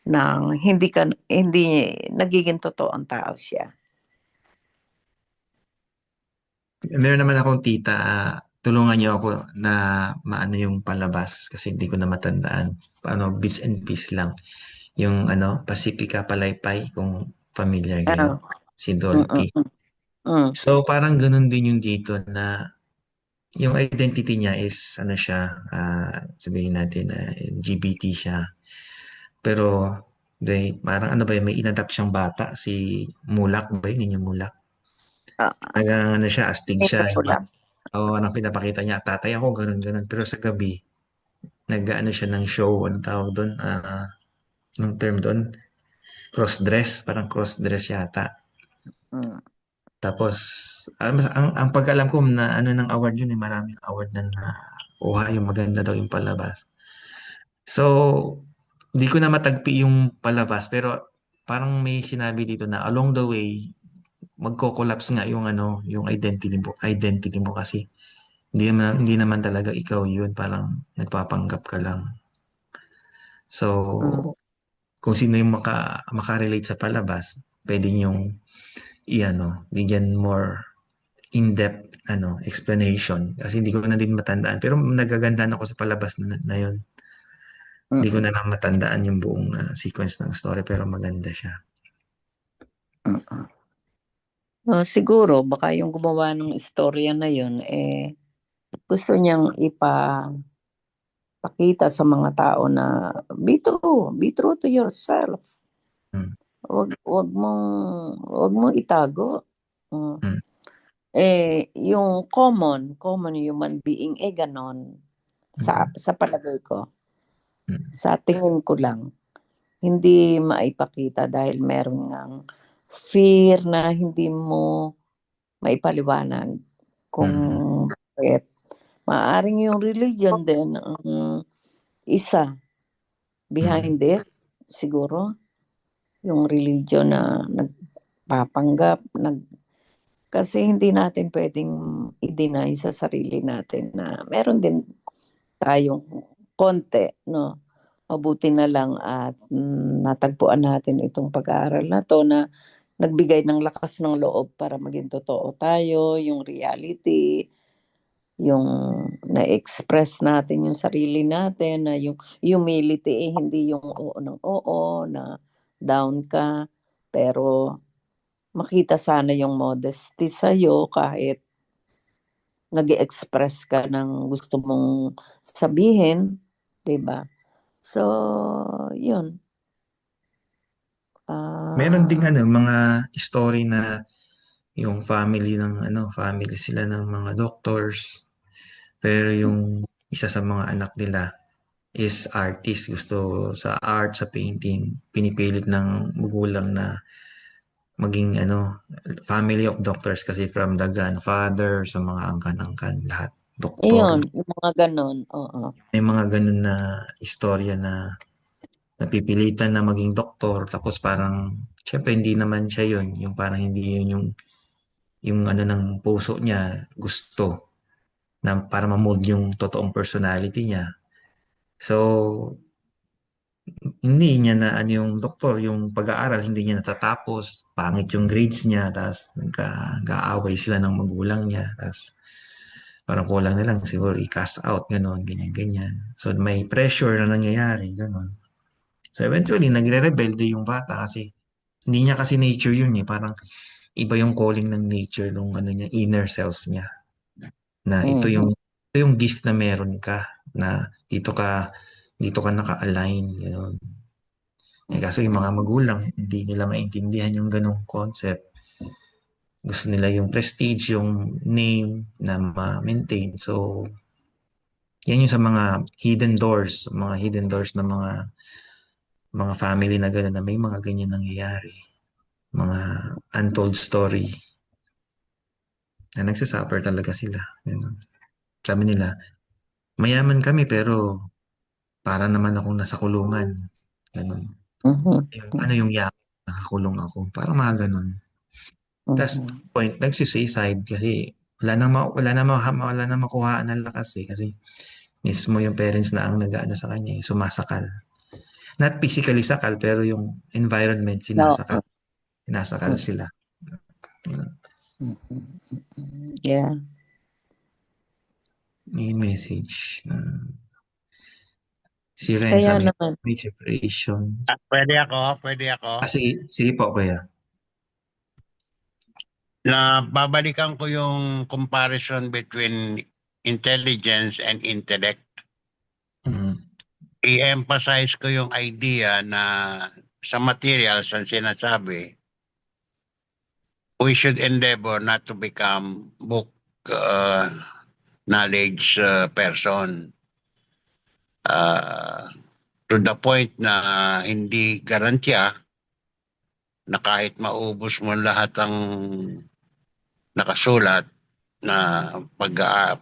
ng hindi nagiging totoo ang tao siya. Meron naman akong tita, tulungan niyo ako na maano yung palabas kasi hindi ko na matandaan. Ano, Bits and Peace lang. Yung ano, Pacifica Palaypay, kung familiar kayo. Ah, Si mm, Dolphy. mm, mm. So parang ganun din yung dito na yung identity niya is ano siya, sabihin natin na LGBT siya. Pero parang ano ba yun, may inadapt siyang bata, si Mulak ba yun, yung Mulak? Ah, Ano siya, astig tingin siya. ko lang. Anong pinapakita niya, tatay ako, ganun, ganun. Pero sa gabi, nag-ano siya ng show, ano tawag doon, ng term doon, cross-dress, parang cross-dress yata. Mm. Tapos, ang pag-alam ko na ano ng award yun, maraming award na nakuha, yung maganda daw yung palabas. So, di ko na matagpi yung palabas, pero parang may sinabi dito na along the way, magko-collapse nga yung ano, yung identity mo kasi hindi naman talaga ikaw yun, parang nagpapanggap ka lang. Mm. So, kung sino yung makarelate sa palabas, pwede yung bigyan more in-depth explanation kasi hindi ko na din matandaan pero nagagandaan ako sa palabas na yun. Hindi ko Mm. na lang matandaan yung buong sequence ng story pero maganda siya. Mm. Siguro baka yung gumawa ng istorya na yun gusto niyang ipakita sa mga tao na be true to yourself. Mm. Wag mong itago. Mm. Mm. Yung common human being ganon sa palagay ko. Mm. Sa tingin ko lang, hindi maipakita dahil meron ngang fear na hindi mo maipaliwanag kung Mm. bakit. Maaaring yung religion din ang isa behind it, siguro. Yung religion na nagpapanggap, kasi hindi natin pwedeng i-deny sa sarili natin na meron din tayong konti, no? Mabuti na lang at natagpuan natin itong pag-aaral na to na nagbigay ng lakas ng loob para maging totoo tayo, yung reality, yung na-express natin yung sarili natin, na yung humility hindi yung oo ng oo, na down ka, pero makita sana yung modesty sa'yo kahit nag-express ka ng gusto mong sabihin, 'di ba? So, yun. Meron ding Ah, mga story na yung family sila ng mga doctors pero yung isa sa mga anak nila is artist, gusto sa art, sa painting, pinipilit ng magulang na maging family of doctors kasi from the grandfather sa mga angkan-angkan, lahat doktor. Ayun, yung mga ganon, oo. May mga ganun na istorya na napipilitan na maging doktor tapos parang syempre hindi naman siya yun, yung parang hindi yun yung ng puso niya gusto na para ma-mold yung totoong personality niya. So, hindi niya na yung doktor, yung pag-aaral, hindi niya natatapos. Pangit yung grades niya, tapos nag-aaway sila ng magulang niya, tapos parang kulang na lang siguro i-cast out, gano'n, ganyan, ganyan. So may pressure na nangyayari, gano'n. So eventually, nagre-rebelde yung bata kasi hindi niya kasi nature yun eh. Parang iba yung calling ng nature nung niya, inner self niya. Na ito Mhm. yung gift na meron ka, na dito ka naka-align, gano'n. Kaso yung mga magulang, hindi nila maintindihan yung ganong concept. Gusto nila yung prestige, yung name na ma-maintain. So, yan yung sa mga hidden doors na mga family na gano'n na may mga ganyan nangyayari. Mga untold story na nagsasuffer talaga sila. Ganun. Sabi nila, mayaman kami pero para naman akong nasa kulungan. Ganun. Mhm. Yung yaman, nakakulong ako. Parang mga ganun. Tapos Mhm. point, nagsisuicide kasi wala na makuhaan ng lakas eh. Kasi mismo yung parents na ang nag-ano sa kanya, sumasakal. Not physically sakal, pero yung environment No. sinasakal sila. Yeah. May message. Si Renza Kaya may, naman. may separation. Pwede ako, pwede ako. Sige po, kuya. Na babalikan ko yung comparison between intelligence and intellect. Mm. I-emphasize ko yung idea na sa materials ang sinasabi, we should endeavor not to become book knowledge person. To the point na hindi garantiya na kahit maubos mo lahat ang nakasulat na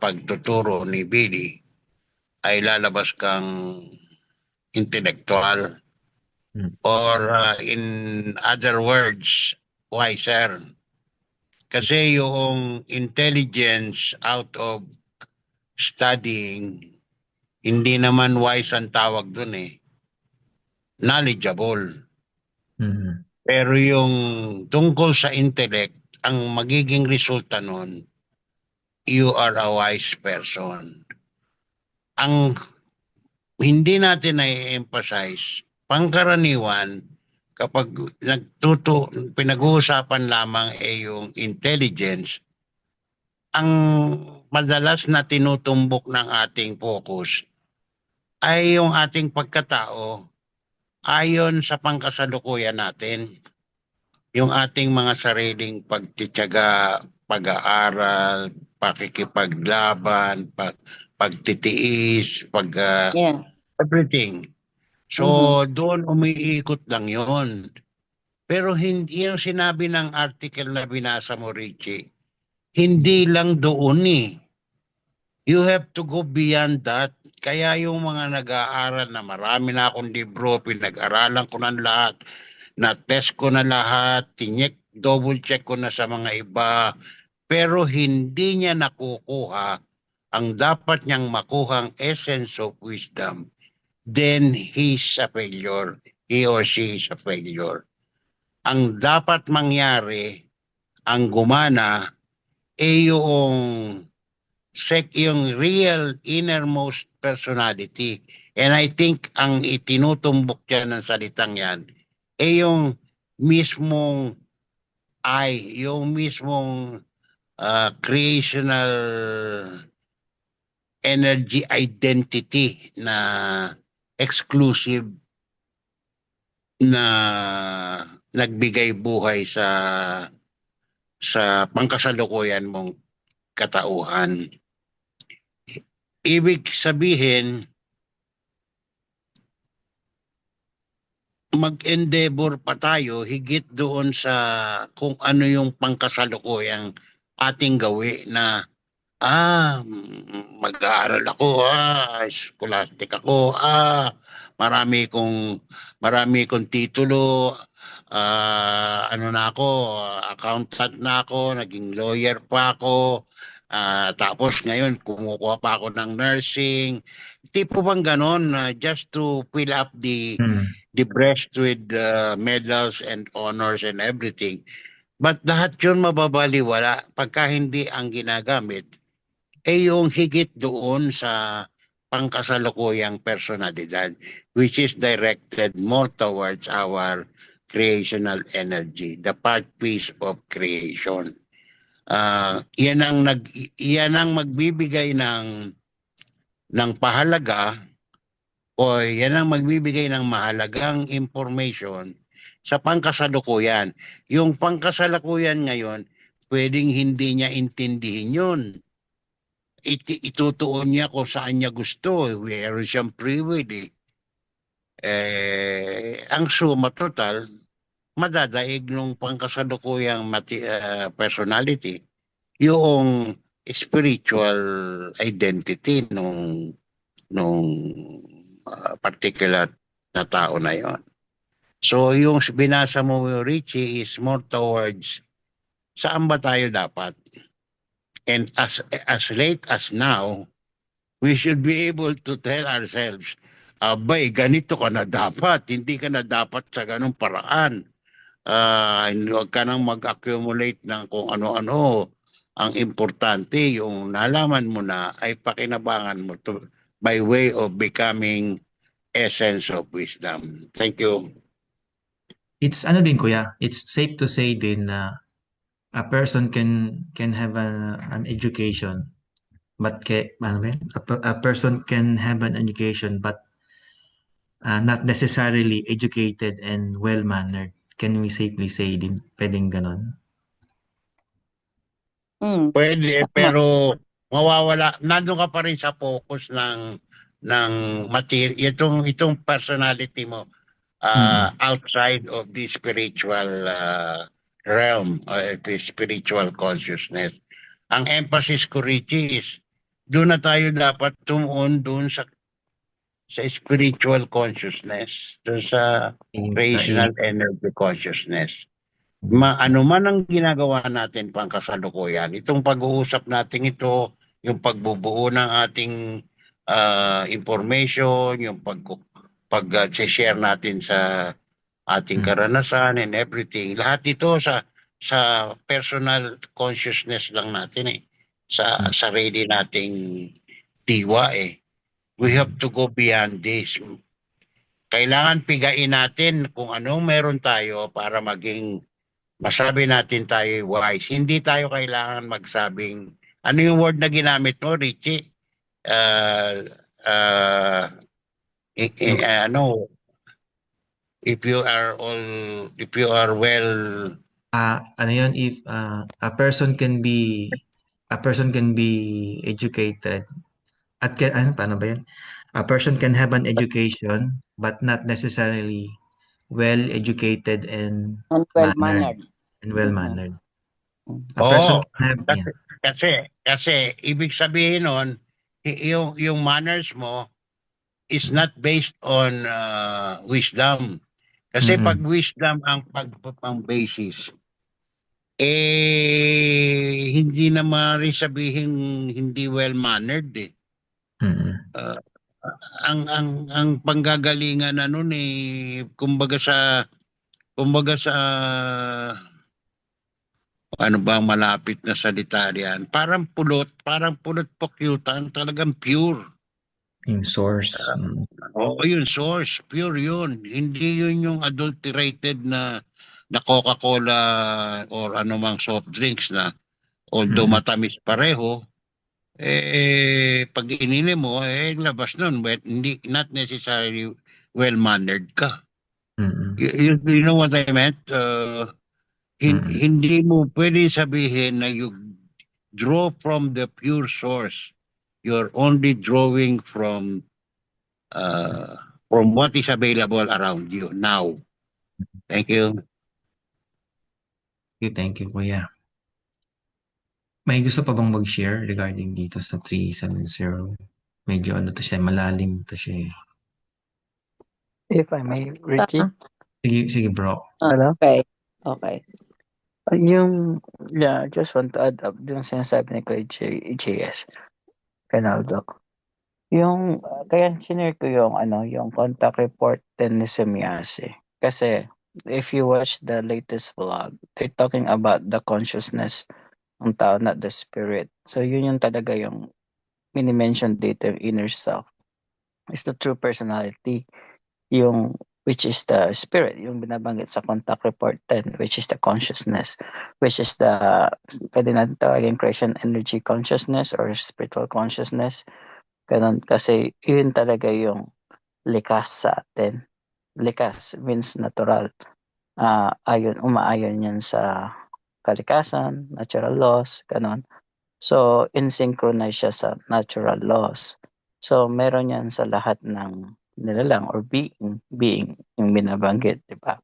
pagtuturo ni Billy, ay lalabas kang intellectual. Or in other words, wiser. Kasi yung intelligence out of studying, hindi naman wise ang tawag dun eh. Knowledgeable. Pero yung tungkol sa intellect, ang magiging resulta nun, you are a wise person. Ang hindi natin na-emphasize, pangkaraniwan, kapag pinag-uusapan lamang yung intelligence, ang madalas na tinutumbok ng ating focus ay yung ating pagkatao ayon sa pangkasalukuyan natin. Yung ating mga sariling pagtitiyaga, pag-aaral, pakikipaglaban, pagtitiis, everything. So, doon umiikot lang yon. Pero hindi yung sinabi ng article na binasa mo, Richie, hindi lang doon eh. You have to go beyond that. Kaya yung mga nag-aaral na marami na akong libro, pinag-aralan ko ng lahat, na-test ko na lahat, double check ko na sa mga iba, pero hindi niya nakukuha ang dapat niyang makuhang essence of wisdom, then he's a failure. He or she is a failure. Ang dapat mangyari, ang gumana, yung real innermost personality. And I think ang itinutumbok dyan ng salitang yan, yung mismong yung mismong creational energy identity na exclusive na nagbigay buhay sa pangkasalukuyan mong katauhan. Ibig sabihin, mag-endeavor pa tayo higit doon sa kung ano yung pangkasalukuyang ating gawi na mag-aaral ako, scholastic ako, marami kong titulo, accountant na ako, naging lawyer pa ako, tapos ngayon kumukuha pa ako ng nursing. Tipo bang ganon, just to fill up the breast with medals and honors and everything. But lahat yun mababaliwala pagka hindi ang ginagamit yung higit doon sa pangkasalukuyang personalidad, which is directed more towards our creational energy, the part piece of creation. Yan ang magbibigay ng pahalaga o yan ang magbibigay ng mahalagang information sa pangkasalukuyan. Yung pangkasalukuyan ngayon, pwedeng hindi niya intindihin yun. Itutuon niya kung saan niya gusto. Meron siyang free will eh. Ang suma total, madadaig ng pangkasalukuyang personality yung spiritual identity nung particular na tao na yon. So yung binasa mo, Richie, is more towards saan ba tayo dapat? And as late as now, we should be able to tell ourselves, abay, ganito ka na dapat, hindi ka na dapat sa ganung paraan. Huwag ka nang mag-accumulate ng kung ano-ano. Ang importante, yung nalaman mo na ay pakinabangan mo to by way of becoming essence of wisdom. Thank you. It's din kuya, it's safe to say din na a person can have an education, but a person can have an education but not necessarily educated and well-mannered. Can we safely say din pwedeng ganon? Pwede, Tama. pero mawawala, nandun ka pa rin sa focus ng material, itong personality mo outside of the spiritual realm, the spiritual consciousness. Ang emphasis ko, Richie, is doon na tayo dapat tumuon doon sa spiritual consciousness, doon sa Sa rational energy consciousness. Ano man ang ginagawa natin pang kasalukuyan, itong pag-uusap natin ito, yung pagbubuo ng ating information, yung pag-share natin sa ating karanasan and everything, lahat ito sa personal consciousness lang natin sa sarili nating diwa We have to go beyond this. Kailangan pigain natin kung anong meron tayo para masabi natin tayo wise. Hindi tayo kailangan magsabing, ano yung word na ginamit mo, Richie? Ano, if you are well, ano yun, if a person can be educated paano ba yan? A person can have an education but not necessarily well educated and And mannered well-mannered. well-mannered. A person oo, can have kasi ibig sabihin nun, yung manners mo is not based on wisdom. Kasi pag wisdom ang basis, hindi na maaari sabihin hindi well-mannered Uh, ang panggagalingan na nun kumbaga sa ano ba ang malapit na salita riyan? Parang pulot pokyutan, talagang pure. yung source. Oo, yun, source. Pure yun. Hindi yun yung adulterated na Coca-Cola or anumang soft drinks na although matamis pareho, pag ininom mo, labas nun, but not necessarily well-mannered ka. You know what I meant? Hindi mo pwede sabihin na you draw from the pure source. You're only drawing from what is available around you now. Thank you. Thank you, Kuya. May gusto pa bang mag-share regarding dito sa 370? Medyo ano to siya, malalim to siya. If I may, Richie. Sige bro. Hello? Okay. I just want to add up yung sinasabi ni Kuya JS Canaldo. Kaya sinare ko yung contact report din ni Semyase. Kasi, if you watch the latest vlog, they're talking about the consciousness ng tao, not the spirit. So, yun yung talaga yung mini-mention dito, yung inner self. Is the true personality, which is the spirit, yung binabanggit sa contact report 10, which is the consciousness, which is pwede natin tawagin creation energy consciousness or spiritual consciousness. Ganun, kasi yun talaga yung likas sa atin. Likas means natural. Umaayon yan sa kalikasan, natural laws, ganun. So, in synchronize siya sa natural laws. So, meron yan sa lahat ng nilalang or being yung binabanggit, di ba?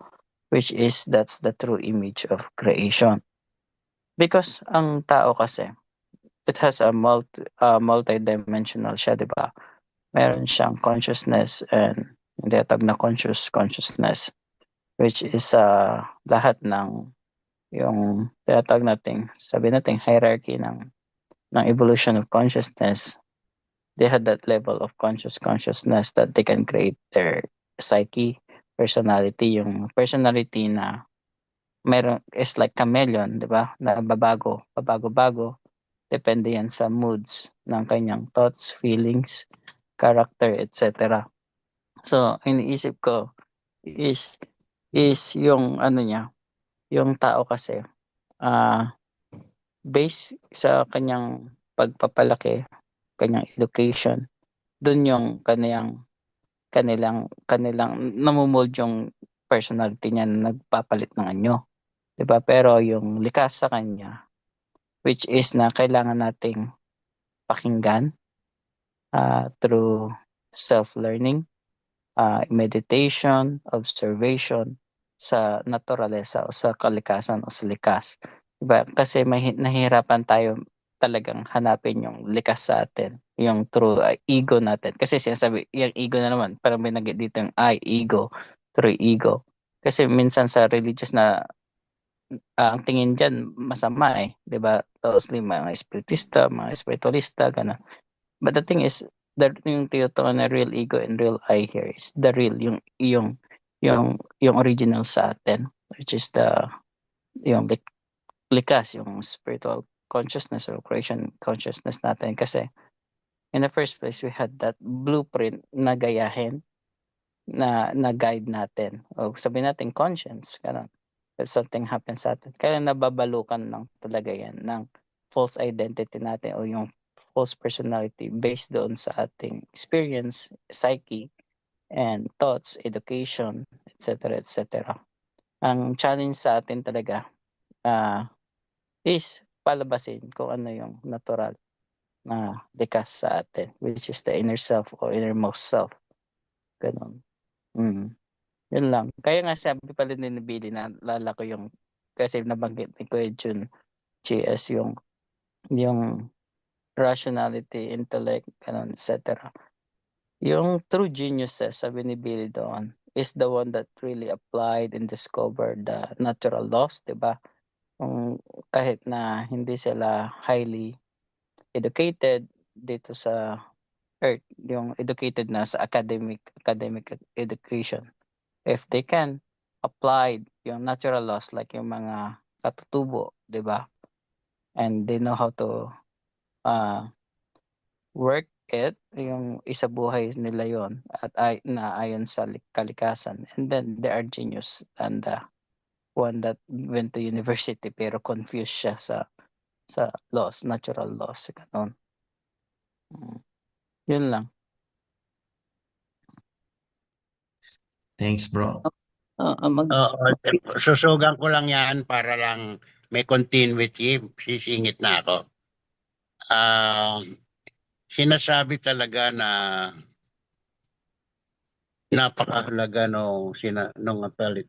Which is, that's the true image of creation. Because ang tao kasi, it has a multi-dimensional siya, di ba? Meron siyang consciousness and tinatawag na consciousness, which is lahat ng yung tinatawag sabi natin hierarchy ng evolution of consciousness. They had that level of consciousness that they can create their psyche, personality, yung personality na meron is like chameleon, di ba? Na babago, depende yan sa moods ng kanyang thoughts, feelings, character, etc. So, iniisip ko is yung yung tao kasi based sa kanyang pagpapalaki, kanyang education, dun yung kanilang namumold yung personality niya na nagpapalit ng anyo. 'Di ba? Pero yung likas sa kanya which is na kailangan nating pakinggan through self-learning, meditation, observation sa naturalesa o sa kalikasan o sa likas. Diba? Kasi nahihirapan tayo talagang hanapin yung likas sa atin, yung true ego natin. Kasi sinasabi, yung ego na naman, parang may dito yung ego, true ego. Kasi minsan sa religious na ang tingin dyan masama diba? Mostly mga espiritista, mga espiritualista, gano'n. But the thing is, yung tinutukoy na real ego and real I here is the real, yung original sa atin, which is yung likas, yung spiritual consciousness or creation consciousness natin. Kasi in the first place, we had that blueprint na gayahin, na guide natin. O sabihin natin conscience, ganun. If something happens sa atin, kaya nababalukan lang talaga yan ng false identity natin o yung false personality based doon sa ating experience, psyche, and thoughts, education, etc. etc. Ang challenge sa atin talaga is palabasin kung ano yung natural na likas sa atin, which is the inner self or innermost self. Ganun. Yun lang. Kaya nga sabi pala ni Billy, naalala ko yung, kasi nabanggit ni Kuya Jun, GS, yung rationality, intellect, ganun, etc. Yung true geniuses, sabi ni Billy doon, is the one that really applied and discovered the natural laws, diba? Kahit na hindi sila highly educated dito sa Earth, yung educated na sa academic education, if they can apply yung natural laws like yung mga katutubo, di ba? And they know how to work it, yung isabuhay nila yon at ayon sa kalikasan. And then they are genius, and one that went to university pero confused siya sa laws, natural laws, ganun. Yun lang. Thanks, bro. Susugan ko lang yan para lang may continuity. Sisingit na ako. Sinasabi talaga na napakahalaga nung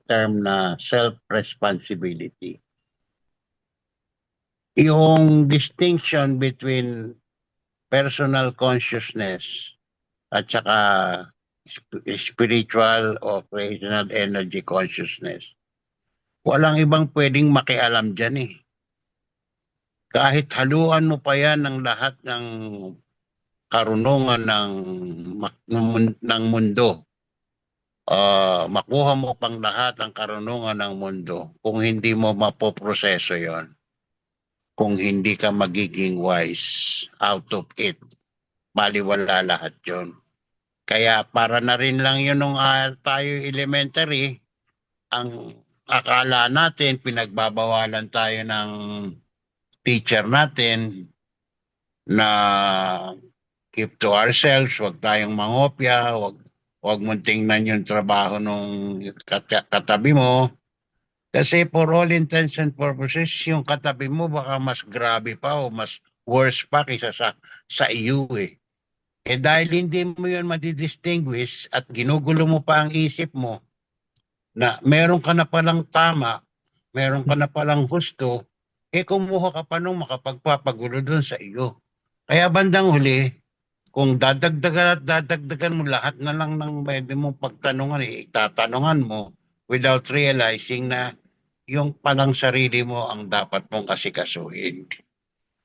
term na self-responsibility. Yung distinction between personal consciousness at saka spiritual or creational energy consciousness. Walang ibang pwedeng makialam dyan Kahit haluan mo pa yan ng lahat ng karunungan ng mundo, makuha mo pang lahat ng karunungan ng mundo, kung hindi mo mapoproseso yon, kung hindi ka magiging wise out of it, baliwala lahat yon. Kaya para na rin lang yun nung tayo elementary, ang akala natin, pinagbabawalan tayo ng teacher natin na keep to ourselves, wag tayong mangopya, wag mong tingnan yung trabaho nung katabi mo. Kasi for all intents and purposes, yung katabi mo baka mas grabe pa o mas worse pa kaysa sa iyo dahil hindi mo yun madidistinguish at ginugulo mo pa ang isip mo na meron ka na palang tama, meron ka na palang gusto, kumuha ka pa nung makapagpapagulo dun sa iyo. Kaya bandang huli, kung dadagdagan mo lahat na lang ng pwede mong pagtanungan, itatanungan mo without realizing na yung palang sarili mo ang dapat mong asikasuhin.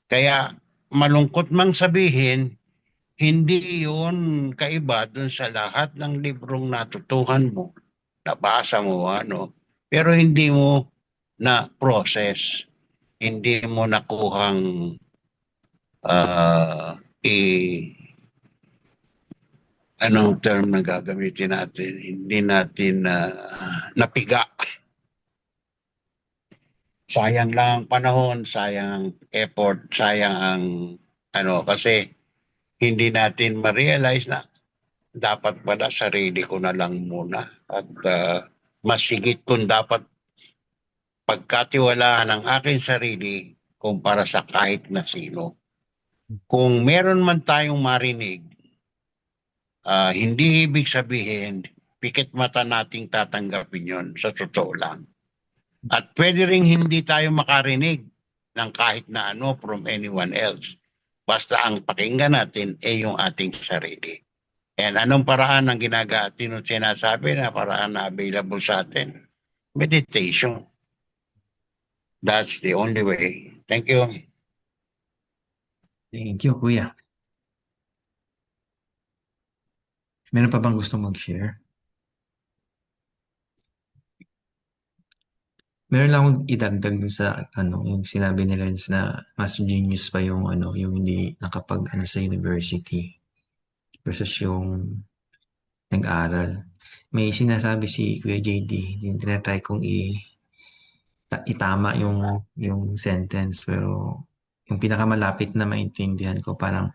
Kaya malungkot mang sabihin, hindi yun kaiba dun sa lahat ng librong natutuhan mo, nabasa mo, pero hindi mo na process, hindi mo nakuhang anong term na gagamitin natin, hindi natin napiga. Sayang lang ang panahon, sayang ang effort, sayang ang kasi hindi natin ma-realize na dapat pala sarili ko na lang muna. At mas higit kung dapat pagkatiwalaan ng aking sarili kumpara sa kahit na sino. Kung meron man tayong marinig, hindi ibig sabihin, pikit mata nating tatanggapin yon sa totoo lang. At pwede rin hindi tayo makarinig ng kahit na ano from anyone else. Basta ang pakinggan natin ay yung ating sarili. And anong paraan ang sinasabi na paraan na available sa atin? Meditation. That's the only way. Thank you. Thank you, Kuya. Meron pa bang gusto mag-share? Meron lang akong idagdag dun sa yung sinabi ni Lens na mas genius pa yung yung hindi nakapag sa university versus yung nag-aral. May sinasabi si Kuya JD, yung tinatry kong itama yung sentence, pero yung pinakamalapit na maintindihan ko parang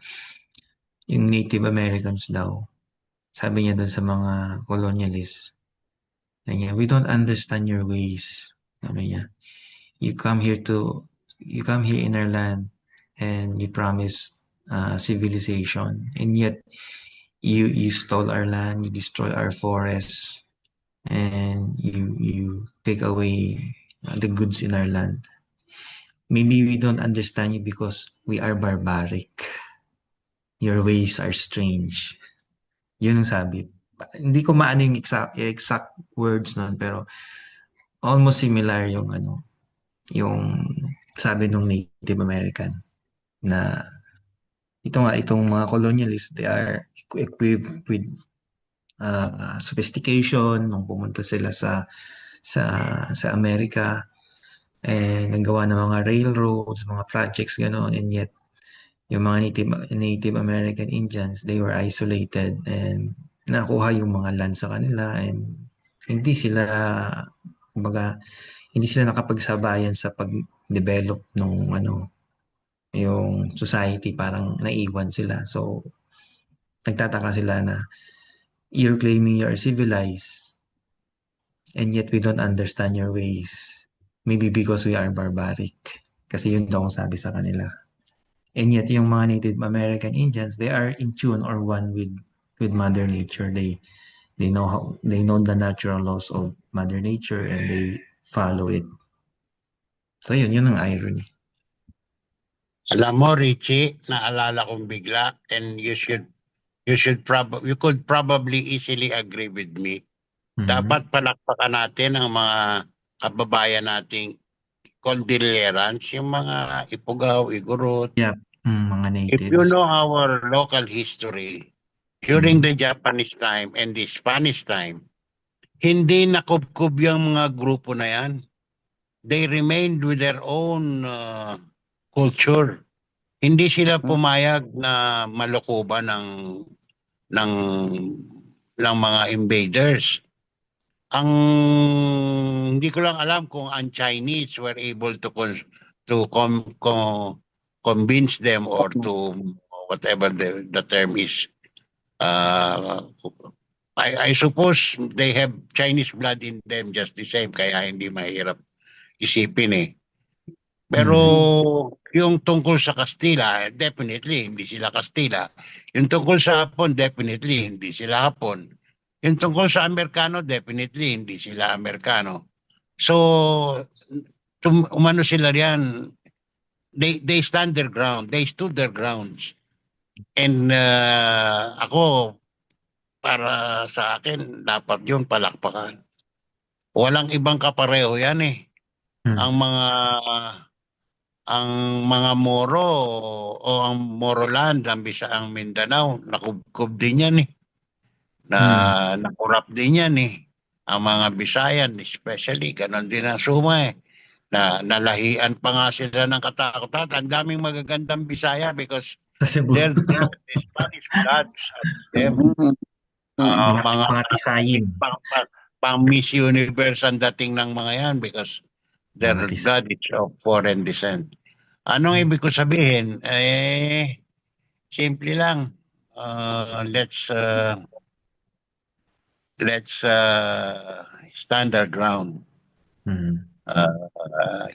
yung Native Americans daw, sabi niya dun sa mga colonialists, we don't understand your ways. Sabi niya, you come here in our land and you promised civilization, and yet you stole our land, you destroy our forests, and you take away the goods in our land. Maybe we don't understand you because we are barbaric. Your ways are strange. Yun ang sabi. Hindi ko maano yung exact words nun, pero almost similar yung yung sabi ng Native American na itong mga colonialists, they are equipped with sophistication nung pumunta sila sa Amerika, nagawa ng mga railroads, mga projects, gano'n, and yet yung mga Native American Indians, they were isolated and nakuha yung mga land sa kanila, and hindi sila nakapagsabayan sa pag-develop nung yung society, parang naiwan sila. So nagtataka sila na you're claiming you're civilized and yet we don't understand your ways. Maybe because we are barbaric. Kasi yun daw ang sabi sa kanila. And yet yung mga Native American Indians, they are in tune or one with Mother Nature. They know the natural laws of Mother Nature and they follow it. So yun ang irony. Alam mo, Richie, naalala kong bigla, and you could probably easily agree with me. Mhm. Dapat palakpakan natin ang mga kababayan nating Cordillerans, yung mga Ifugao, Igorot. Yeah, mga If natives. you know our local history, during the Japanese time and the Spanish time, hindi nakubkub yung mga grupo na yan. They remained with their own culture. Hindi sila pumayag na malukuban ng mga invaders. Hindi ko lang alam kung ang Chinese were able to convince them or to whatever the term is. I suppose they have Chinese blood in them just the same, kaya hindi mahirap isipin eh. Pero yung tungkol sa Kastila, definitely hindi sila Kastila. Yung tungkol sa Hapon, definitely hindi sila Hapon. Yung tungkol sa Amerikano, definitely hindi sila Amerikano. So, umano sila riyan, they stand their ground, they stood their grounds. And ako, para sa akin, dapat yun palakpakan. Walang ibang kapareho yan eh. Ang mga Moro o ang Moroland, ang Mindanao, nakubkob din yan eh. Nakurap din yan eh. Ang mga Bisayan, especially, ganon din ang Suma eh. Nalahian pa nga sila ng katakutan. Ang daming magagandang Bisaya because they're the Spanish bloods at them. Mga tisayin. Pang Miss Universe ang dating ng mga yan because their blood is of foreign descent. Anong ibig ko sabihin? Simple lang. Let's stand our ground. Ah,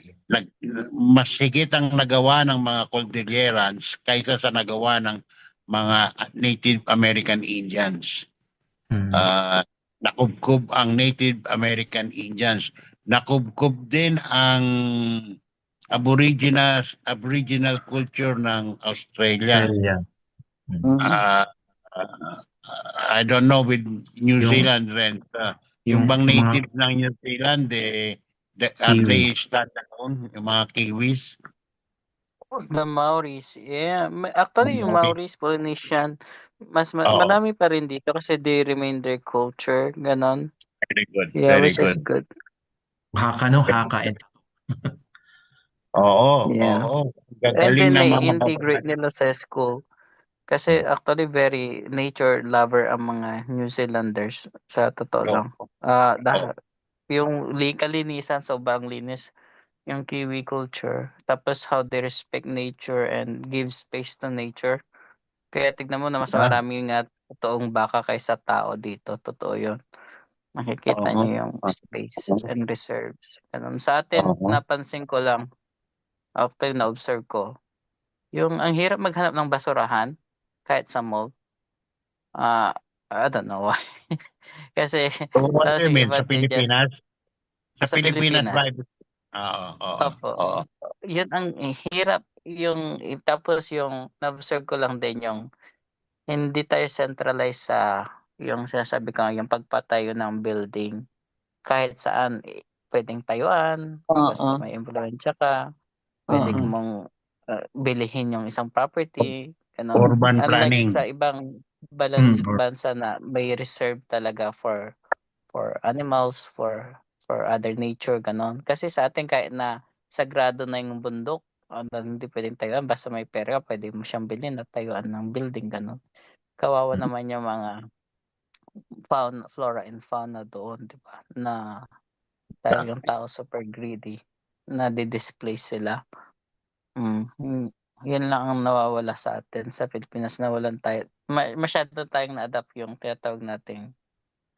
mas higit ang nagawa ng mga Cordillerans kaysa sa nagawa ng mga Native American Indians. Mm. Nakubkob ang Native American Indians. Nakubkob din ang aboriginal culture ng Australia. Australia. Mm. Ah, I don't know with New Yung- Zealand rin. Yung yung bang mga native ng New Zealand, are Kiwi. they standalone? Yung mga Kiwis? The Maoris, yeah. Actually, yung Maoris, Polynesian, Oo. marami pa rin dito kasi they remain their culture, ganon. Very good. Yeah, Very which is good. good. Haka, no? Haka and Oo, Yeah. oo. And Gagaling then ng mga nai-integrate nila sa school. Kasi actually very nature lover ang mga New Zealanders sa totoo lang. Yung kalinisan, sobrang linis yung Kiwi culture. Tapos how they respect nature and give space to nature. Kaya tignan mo na mas Ah. marami nga totoong baka kaysa tao dito. Totoo yun. Makikita Oo. niyo yung space and reserves. Ganun. Sa atin, Oo. napansin ko lang, after na-observe ko, yung ang hirap maghanap ng basurahan kahit sa mall. I don't know why. Kasi So, what do tapos you yung mean? iba Sa they just Pilipinas? Sa sa Pilipinas ba? Pilipinas. Oo, oo, Opo. oo. Yun ang hirap yung tapos yung na-observe ko lang din yung hindi tayo centralized sa yung sinasabi ko yung pagpatayo ng building. Kahit saan pwedeng tayuan, basta Oo. may impluwensya ka, pwede Oo. mong bilihin yung isang property, Urban Unlike planning. sa ibang or bansa na may reserve talaga for animals, for other nature, ganon. Kasi sa atin kahit na sagrado na yung bundok, hindi pwedeng tayuan, basta may pera pwede mo siyang bilhin at tayuan ng building, ganon. Kawawa naman yung mga flora and fauna doon, di ba? Na dahil yung tao super greedy, na di-displace sila. Yun lang ang nawawala sa atin sa Pilipinas, nawalan tayo. Masyado tayong na-adapt yung tinatawag nating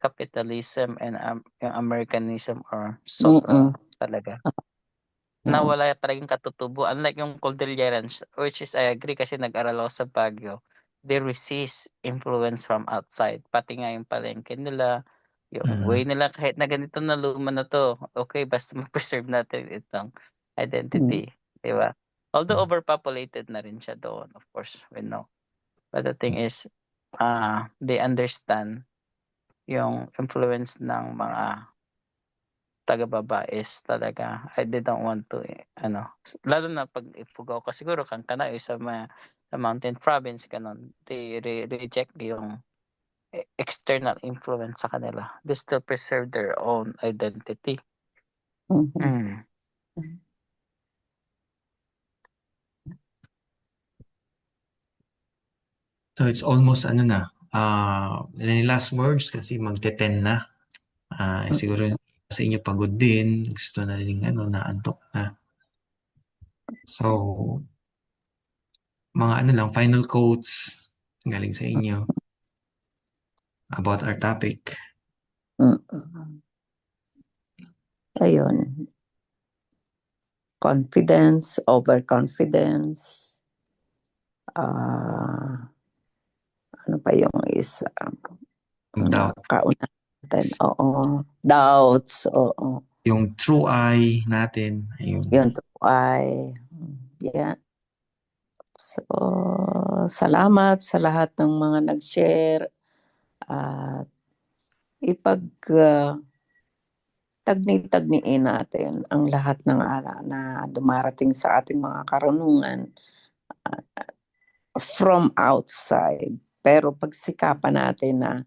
capitalism and yung Americanism or sobra talaga. Nawala talagang katutubo. Unlike yung Cordillerans, which is I agree kasi nag-aral ako sa Baguio, they resist influence from outside. Pati nga yung palengke nila, yung way nila kahit na ganito na luma na to, okay, basta ma-preserve natin itong identity. Di ba? Although overpopulated na rin siya doon, of course, we know. But the thing is, they understand yung influence ng mga taga-babais talaga. I didn't want to, lalo na pag ifugaw ka siguro kang Kanayoy sa mountain province, ganun, they reject yung external influence sa kanila. They still preserve their own identity. So it's almost any last words kasi magte-10 na. Siguro sa inyo pagod din, gusto na rin naantok na. So mga lang, final quotes galing sa inyo about our topic. Ayun. Confidence, overconfidence. Ano pa yung isa? Doubt. Kauna natin. Oo. Doubts. Oo. Yung true eye natin. Ayun. Yung true eye. Yeah. So, salamat sa lahat ng mga nag-share. At tagni-tagniin natin ang lahat ng na dumarating sa ating mga karunungan from outside. Pero pagsikapan natin na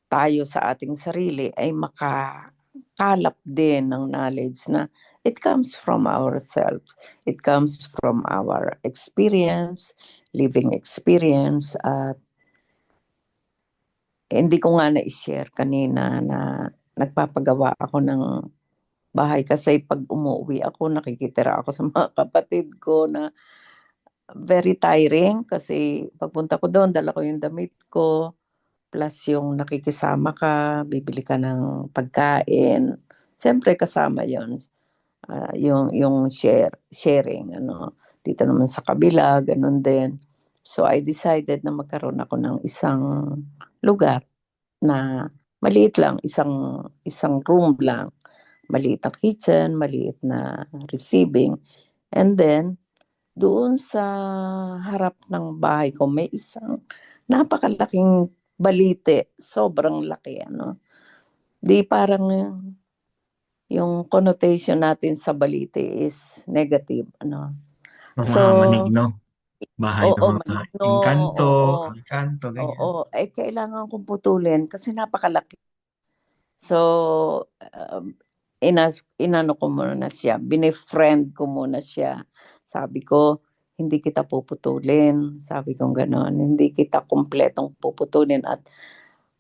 tayo sa ating sarili ay makakalap din ng knowledge na it comes from ourselves. It comes from our experience, living experience. At hindi ko nga na-share kanina na nagpapagawa ako ng bahay kasi pag umuwi ako, nakikitira ako sa mga kapatid ko na very tiring kasi pagpunta ko doon, dala ko yung damit ko, plus yung nakikisama ka, bibili ka ng pagkain. Siyempre kasama yon yung sharing, ano, dito naman sa kabila, ganun din. So I decided na magkaroon ako ng isang lugar na maliit lang, isang room lang, maliit na kitchen, maliit na receiving, and then doon sa harap ng bahay ko may isang napakalaking balite, sobrang laki, ano. Di parang yung connotation natin sa balite is negative, ano. Mga So, maligno. Bahay ng oo, mga maligno, engkanto, oo, engkanto, ganyan. oo. Kailangan kong putulin kasi napakalaki. So, inano ko muna siya, binefriend ko muna siya. Sabi ko, hindi kita puputulin. Sabi ko gano'n, hindi kita kumpletong puputulin at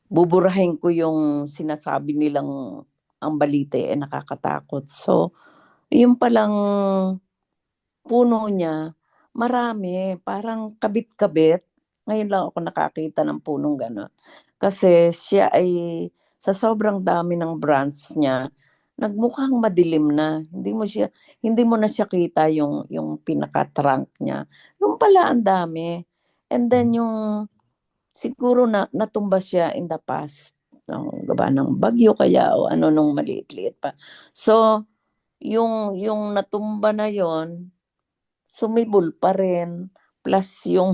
buburahin ko yung sinasabi nilang ang balite nakakatakot. So, yung palang puno niya, marami, parang kabit-kabit. Ngayon lang ako nakakita ng punong gano'n. Kasi siya ay sa sobrang dami ng branch niya, nagmukhang madilim na. Hindi mo na siya kita yung pinaka-trunk niya. Yung pala ang dami. And then yung siguro na natumba siya in the past ng gawa ng bagyo kaya o ano nung maliit-liit pa. So, yung natumba na yon sumibol pa rin plus yung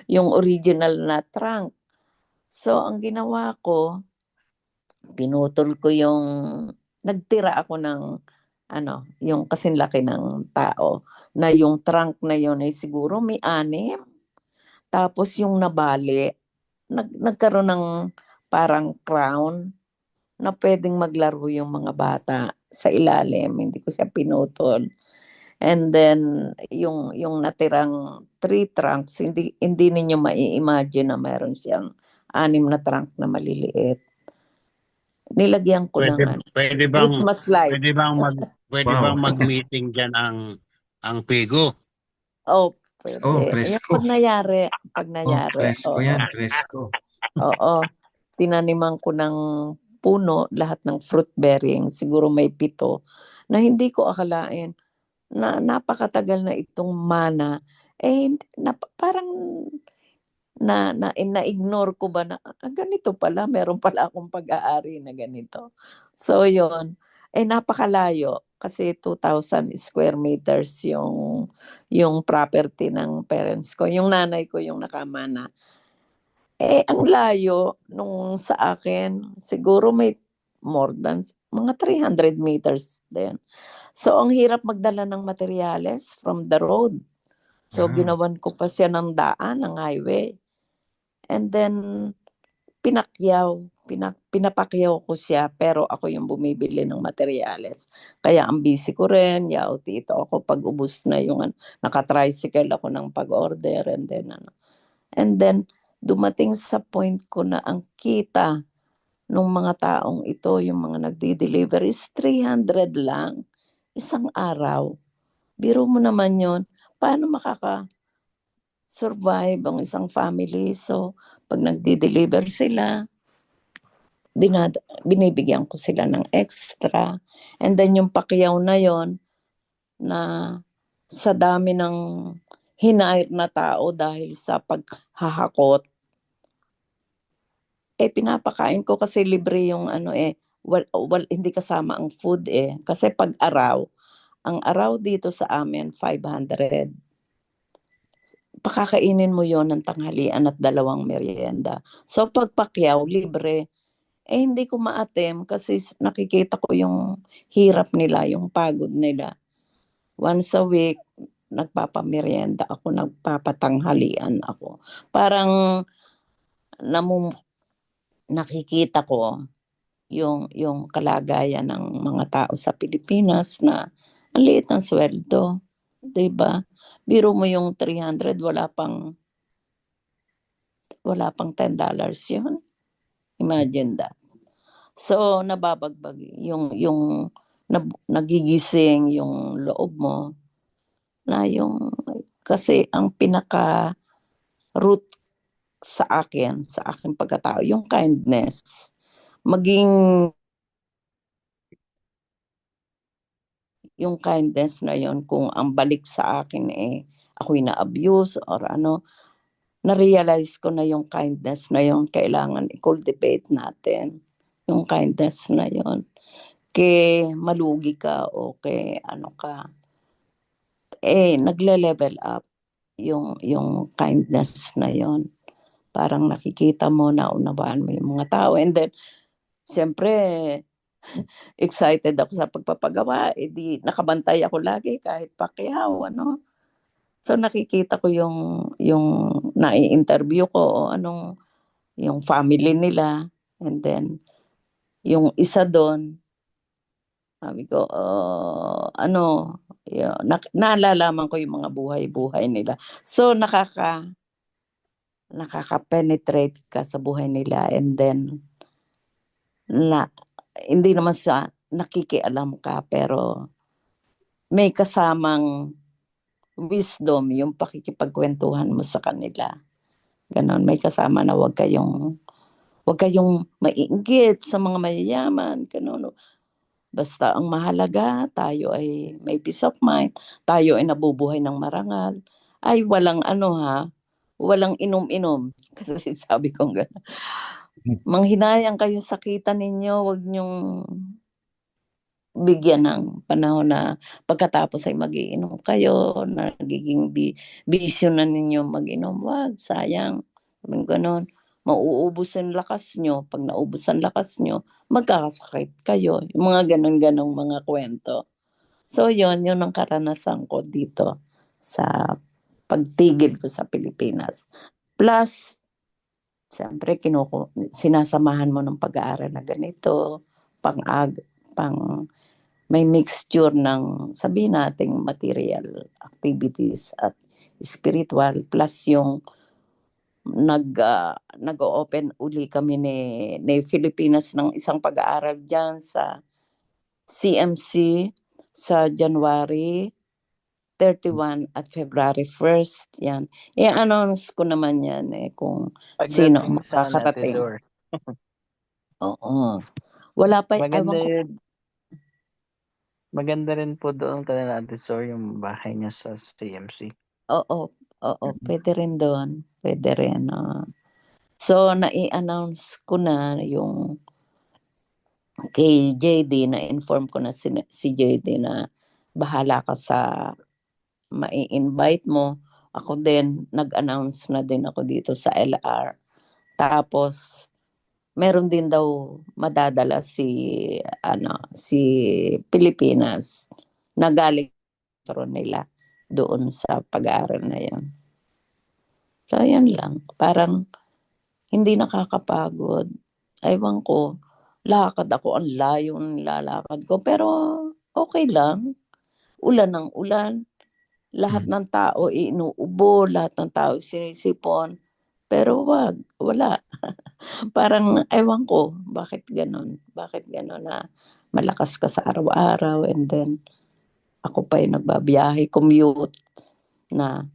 yung original na trunk. So ang ginawa ko, pinutol ko yung nagtira ako ng ano, yung kasing laki ng tao na yung trunk na yun ay siguro may 6. Tapos yung nabali, nagkaroon ng parang crown na pwedeng maglaro yung mga bata sa ilalim. Hindi ko siya pinutol. And then yung natirang 3 trunks, hindi ninyo mai-imagine na mayroon siyang 6 na trunk na maliliit. Nilagyan ko ng Pwede bang Christmas light. pwede Wow. bang mag-meeting diyan ang Pigo? Oh, Oh, pwede. Ayan, presko. pag Oh, nangyari, presko yan, presko. oo. Tinaniman ko ng puno, lahat ng fruit bearing, siguro may 7, na hindi ko akalain na napakatagal na itong mana, parang na-ignore ko ba na, ganito pala, meron pala akong pag-aari na ganito. So yon napakalayo kasi 2,000 square meters yung property ng parents ko. Yung nanay ko yung nakamana. Ang layo nung sa akin, siguro may more than mga 300 meters din. So, ang hirap magdala ng materyales from the road. So, ginawan ko pa siya ng daan, ng highway. And then, pinapakyaw ko siya, pero ako yung bumibili ng materyales. Kaya ang busy ko rin, tito ako pag ubus na yung, naka-tricycle ako ng pag-order, and then, dumating sa point ko na ang kita nung mga taong ito, yung mga nagdi-deliver is 300 lang, isang araw. Biro mo naman yun, paano makaka-survive ang isang family? So, pag nagdi-deliver sila, binibigyan ko sila ng extra. And then yung pakyaw na yon na sa dami ng hinair na tao dahil sa paghahakot, pinapakain ko kasi libre yung hindi kasama ang food Kasi pag araw, ang araw dito sa amin, 500. Pakakainin mo yon ng tanghalian at 2 merienda. So pagpakyaw, libre. Hindi ko ma-attempt kasi nakikita ko yung hirap nila, yung pagod nila. Once a week, nagpapamerienda ako, nagpapatanghalian ako. Parang nakikita ko yung kalagayan ng mga tao sa Pilipinas na ang liit ng sweldo, 'di ba? Biro mo yung 300, wala pang $10 yun. Imagine that. So nababagbag yung nagigising yung loob mo na kasi ang pinaka root sa aking pagkatao, yung kindness. Maging yung kindness na yon, kung ang balik sa akin ako'y na-abuse or ano, na-realize ko na yung kindness na yon kailangan i-cultivate natin. Yung kindness na yon. Ke malugi ka o ke ano ka, nagle-level up yung kindness na yon. Parang nakikita mo, naunawaan mo yung mga tao. And then, siyempre, excited ako sa pagpapagawa. Di nakabantay ako lagi kahit pakyaw, ano. So nakikita ko yung nai-interview ko o anong yung family nila. And then, yung isa doon, sabi ko, naalalaman ko yung mga buhay-buhay nila. So nakaka-penetrate ka sa buhay nila, and then hindi naman sa nakikialam ka, pero may kasamang wisdom yung pakikipagkwentuhan mo sa kanila. Ganon, may kasama na wag kayong maiinggit sa mga mayayaman, ganon. Basta ang mahalaga, tayo ay may peace of mind, tayo ay nabubuhay ng marangal, ay walang walang inom-inom. Kasi sabi ko gano'n, manghinayang kayo sakitan ninyo, wag niyong bigyan ng panahon na pagkatapos ay mag-iinom kayo, nagiging bisyo na ninyo mag-inom. Wag, sayang. Ganon. Mauubos ang lakas nyo. Pag naubos ang lakas nyo, magkakasakit kayo. Yung mga ganon-ganong mga kwento. So yun ang karanasan ko dito sa pagtigil ko sa Pilipinas. Plus, siyempre, sinasamahan mo ng pag-aaral na ganito, pang may mixture ng, sabihin nating, material activities at spiritual, plus yung nag-open uli kami ni Filipinas ng isang pag-aaral dyan sa CMC sa January 31 at February 1st. Yan. I-announce ko naman yan kung sino ang Pagdating sa Ate makakarating. Zor, Oo. Wala pa, maganda ewan ko. maganda rin po doon kay Ate Zor yung bahay niya sa CMC. Oo, pwede rin doon. Pwede rin. So, nai-announce ko na yung kay JD, na-inform ko na si JD na bahala ka sa mai-invite mo. Ako din, nag-announce na din ako dito sa LR. Tapos, meron din daw madadala si Pilipinas na galing nila doon sa pag-aaral na yan. So, yan lang. Parang hindi nakakapagod. Ewan ko, lakad ako, ang layo ng lalakad ko. Pero okay lang. Ulan ng ulan. Lahat ng tao inuubo, lahat ng tao sinisipon. Pero wala. Parang ewan ko, bakit ganon? Bakit ganon na malakas ka sa araw-araw, and then ako pa yung nagbabiyahe, commute, na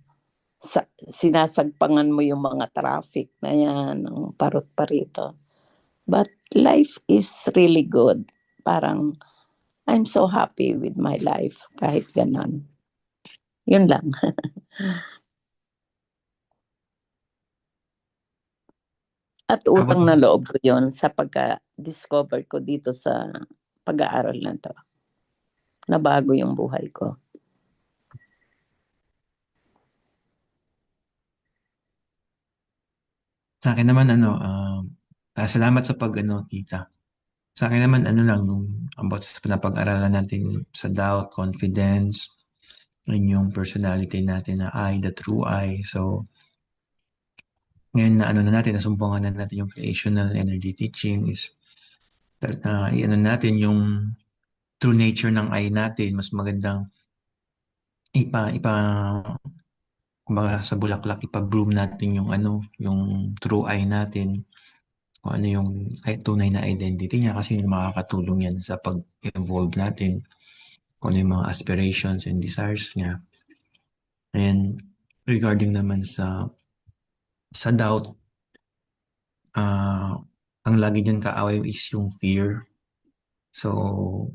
sinasagpangan mo yung mga traffic na yan, ang parot parito. But life is really good. Parang I'm so happy with my life kahit ganon. Yun lang. At utang na loob ko yun sa pagka-discover ko dito sa pag-aaral na to. Nabago yung buhay ko. Sa akin naman salamat sa tita. Sa akin naman lang nung about sa pinapag-aralan natin sa doubt, confidence, yung personality natin na I, the true I. So ngayon na natin, nasumpungan na natin yung creational energy teaching is natin yung true nature ng I natin. Mas magandang kumbaga sa bulaklak, ipa-bloom natin yung yung true I natin. Kung ano yung tunay na identity niya, kasi yung makakatulong yan sa pag-evolve natin. Kung ano yung mga aspirations and desires niya. And regarding naman sa doubt, ang lagi dyan kaaway is yung fear. So,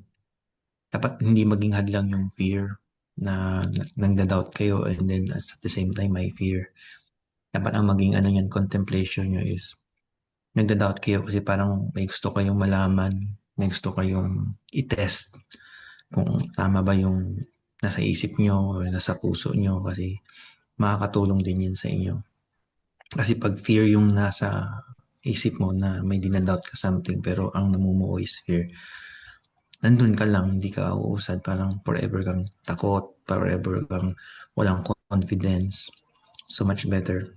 dapat hindi maging hadlang yung fear na nagda-doubt kayo and then at the same time may fear. Dapat ang maging ano yan, contemplation nyo is nagda-doubt kayo kasi parang may gusto kayong malaman, may gusto kayong i-test kung tama ba yung nasa isip nyo o nasa puso nyo kasi makakatulong din yun sa inyo. Kasi pag fear yung nasa isip mo na may dinadoubt ka something pero ang namumuo is fear, nandun ka lang, hindi ka uusad, parang forever kang takot, forever kang walang confidence. So much better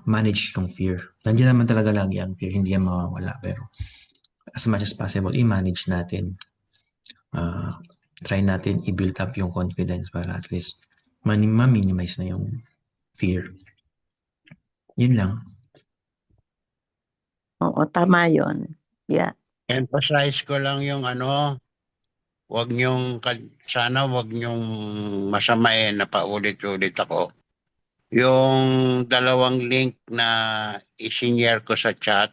manage yung fear. Nandiyan naman talaga lagi ang fear, hindi yan mawawala. Pero as much as possible, i-manage natin. Try natin i-build up yung confidence para at least ma-minimize na yung fear. Yun lang. Oo, tama yun. Yeah. Emphasize ko lang yung sana wag nyong masamain na paulit-ulit ako. Yung dalawang link na isinyer ko sa chat,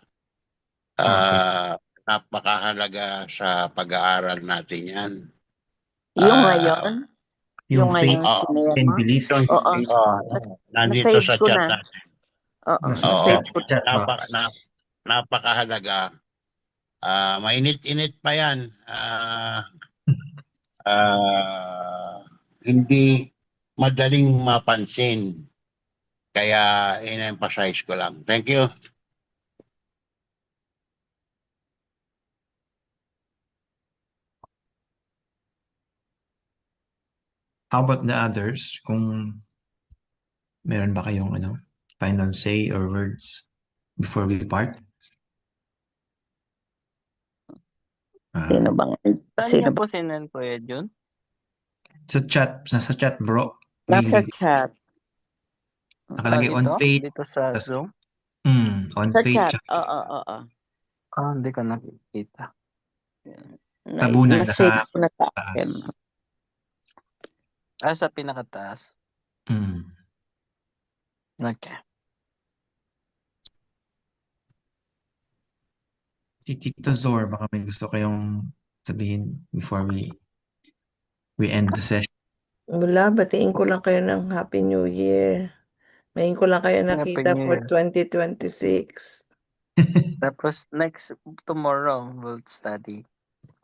napakahalaga sa pag-aaral natin yan. Yung ngayon? Yung faith sinema? and belief. Oo. Nandito Na-save sa ko chat na. natin. Oo. Nasa Na-save ko. chat box. Napakahalaga. Mainit-init pa yan. Hindi madaling mapansin. Kaya in-emphasize ko lang. Thank you. How about the others? Kung meron ba kayong final say or words before we part? Sino bang? Saan Sino niyo ba? po sinend, Kuya Jun? Nasa chat bro. Nasa chat. Nakalagay on Dito? faith. Dito sa Zoom? On Sa faith. chat. Oo. Hindi ko nakikita. Tabunan Na-save nasa ko na sa akin. taas. Sa pinakataas. Okay. Si Tito Zor, baka may gusto kayong sabihin before we end the session. Wala, batiin ko lang kayo ng Happy New Year. Ngayon ko lang kayo Happy nakita New for Year. 2026. Tapos tomorrow we'll study.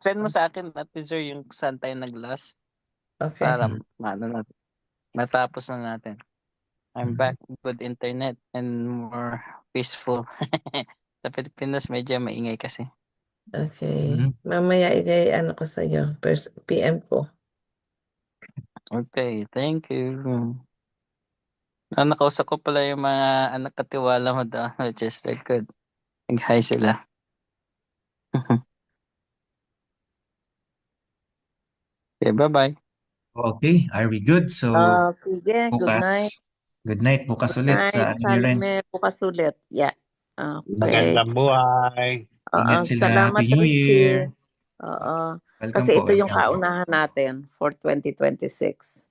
Send mo sa akin at sir yung saan tayo nag-last Okay. para matapos na natin. I'm back with internet and more peaceful. Sa Pilipinas medyo maingay kasi. Okay. Mamaya ano ko sa'yo. PM ko. Okay, thank you. Nakausap ko pala yung mga anak katiwala mo doon, which is they're good. Nag-hi sila. Okay, bye-bye. Okay, are we good? So, Sige, good bukas. night. Good night. Bukas Good ulit night, sa Endurance. bukas ulit. Yeah. Okay. Magandang buhay. Ingat sila. Salamat, Happy New Richie. Year. Oo. Welcome Kasi po. ito yung welcome po. kaunahan natin for 2026.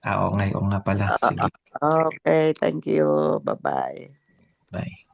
Oo nga pala. Sige. Okay, thank you. Bye-bye. Bye.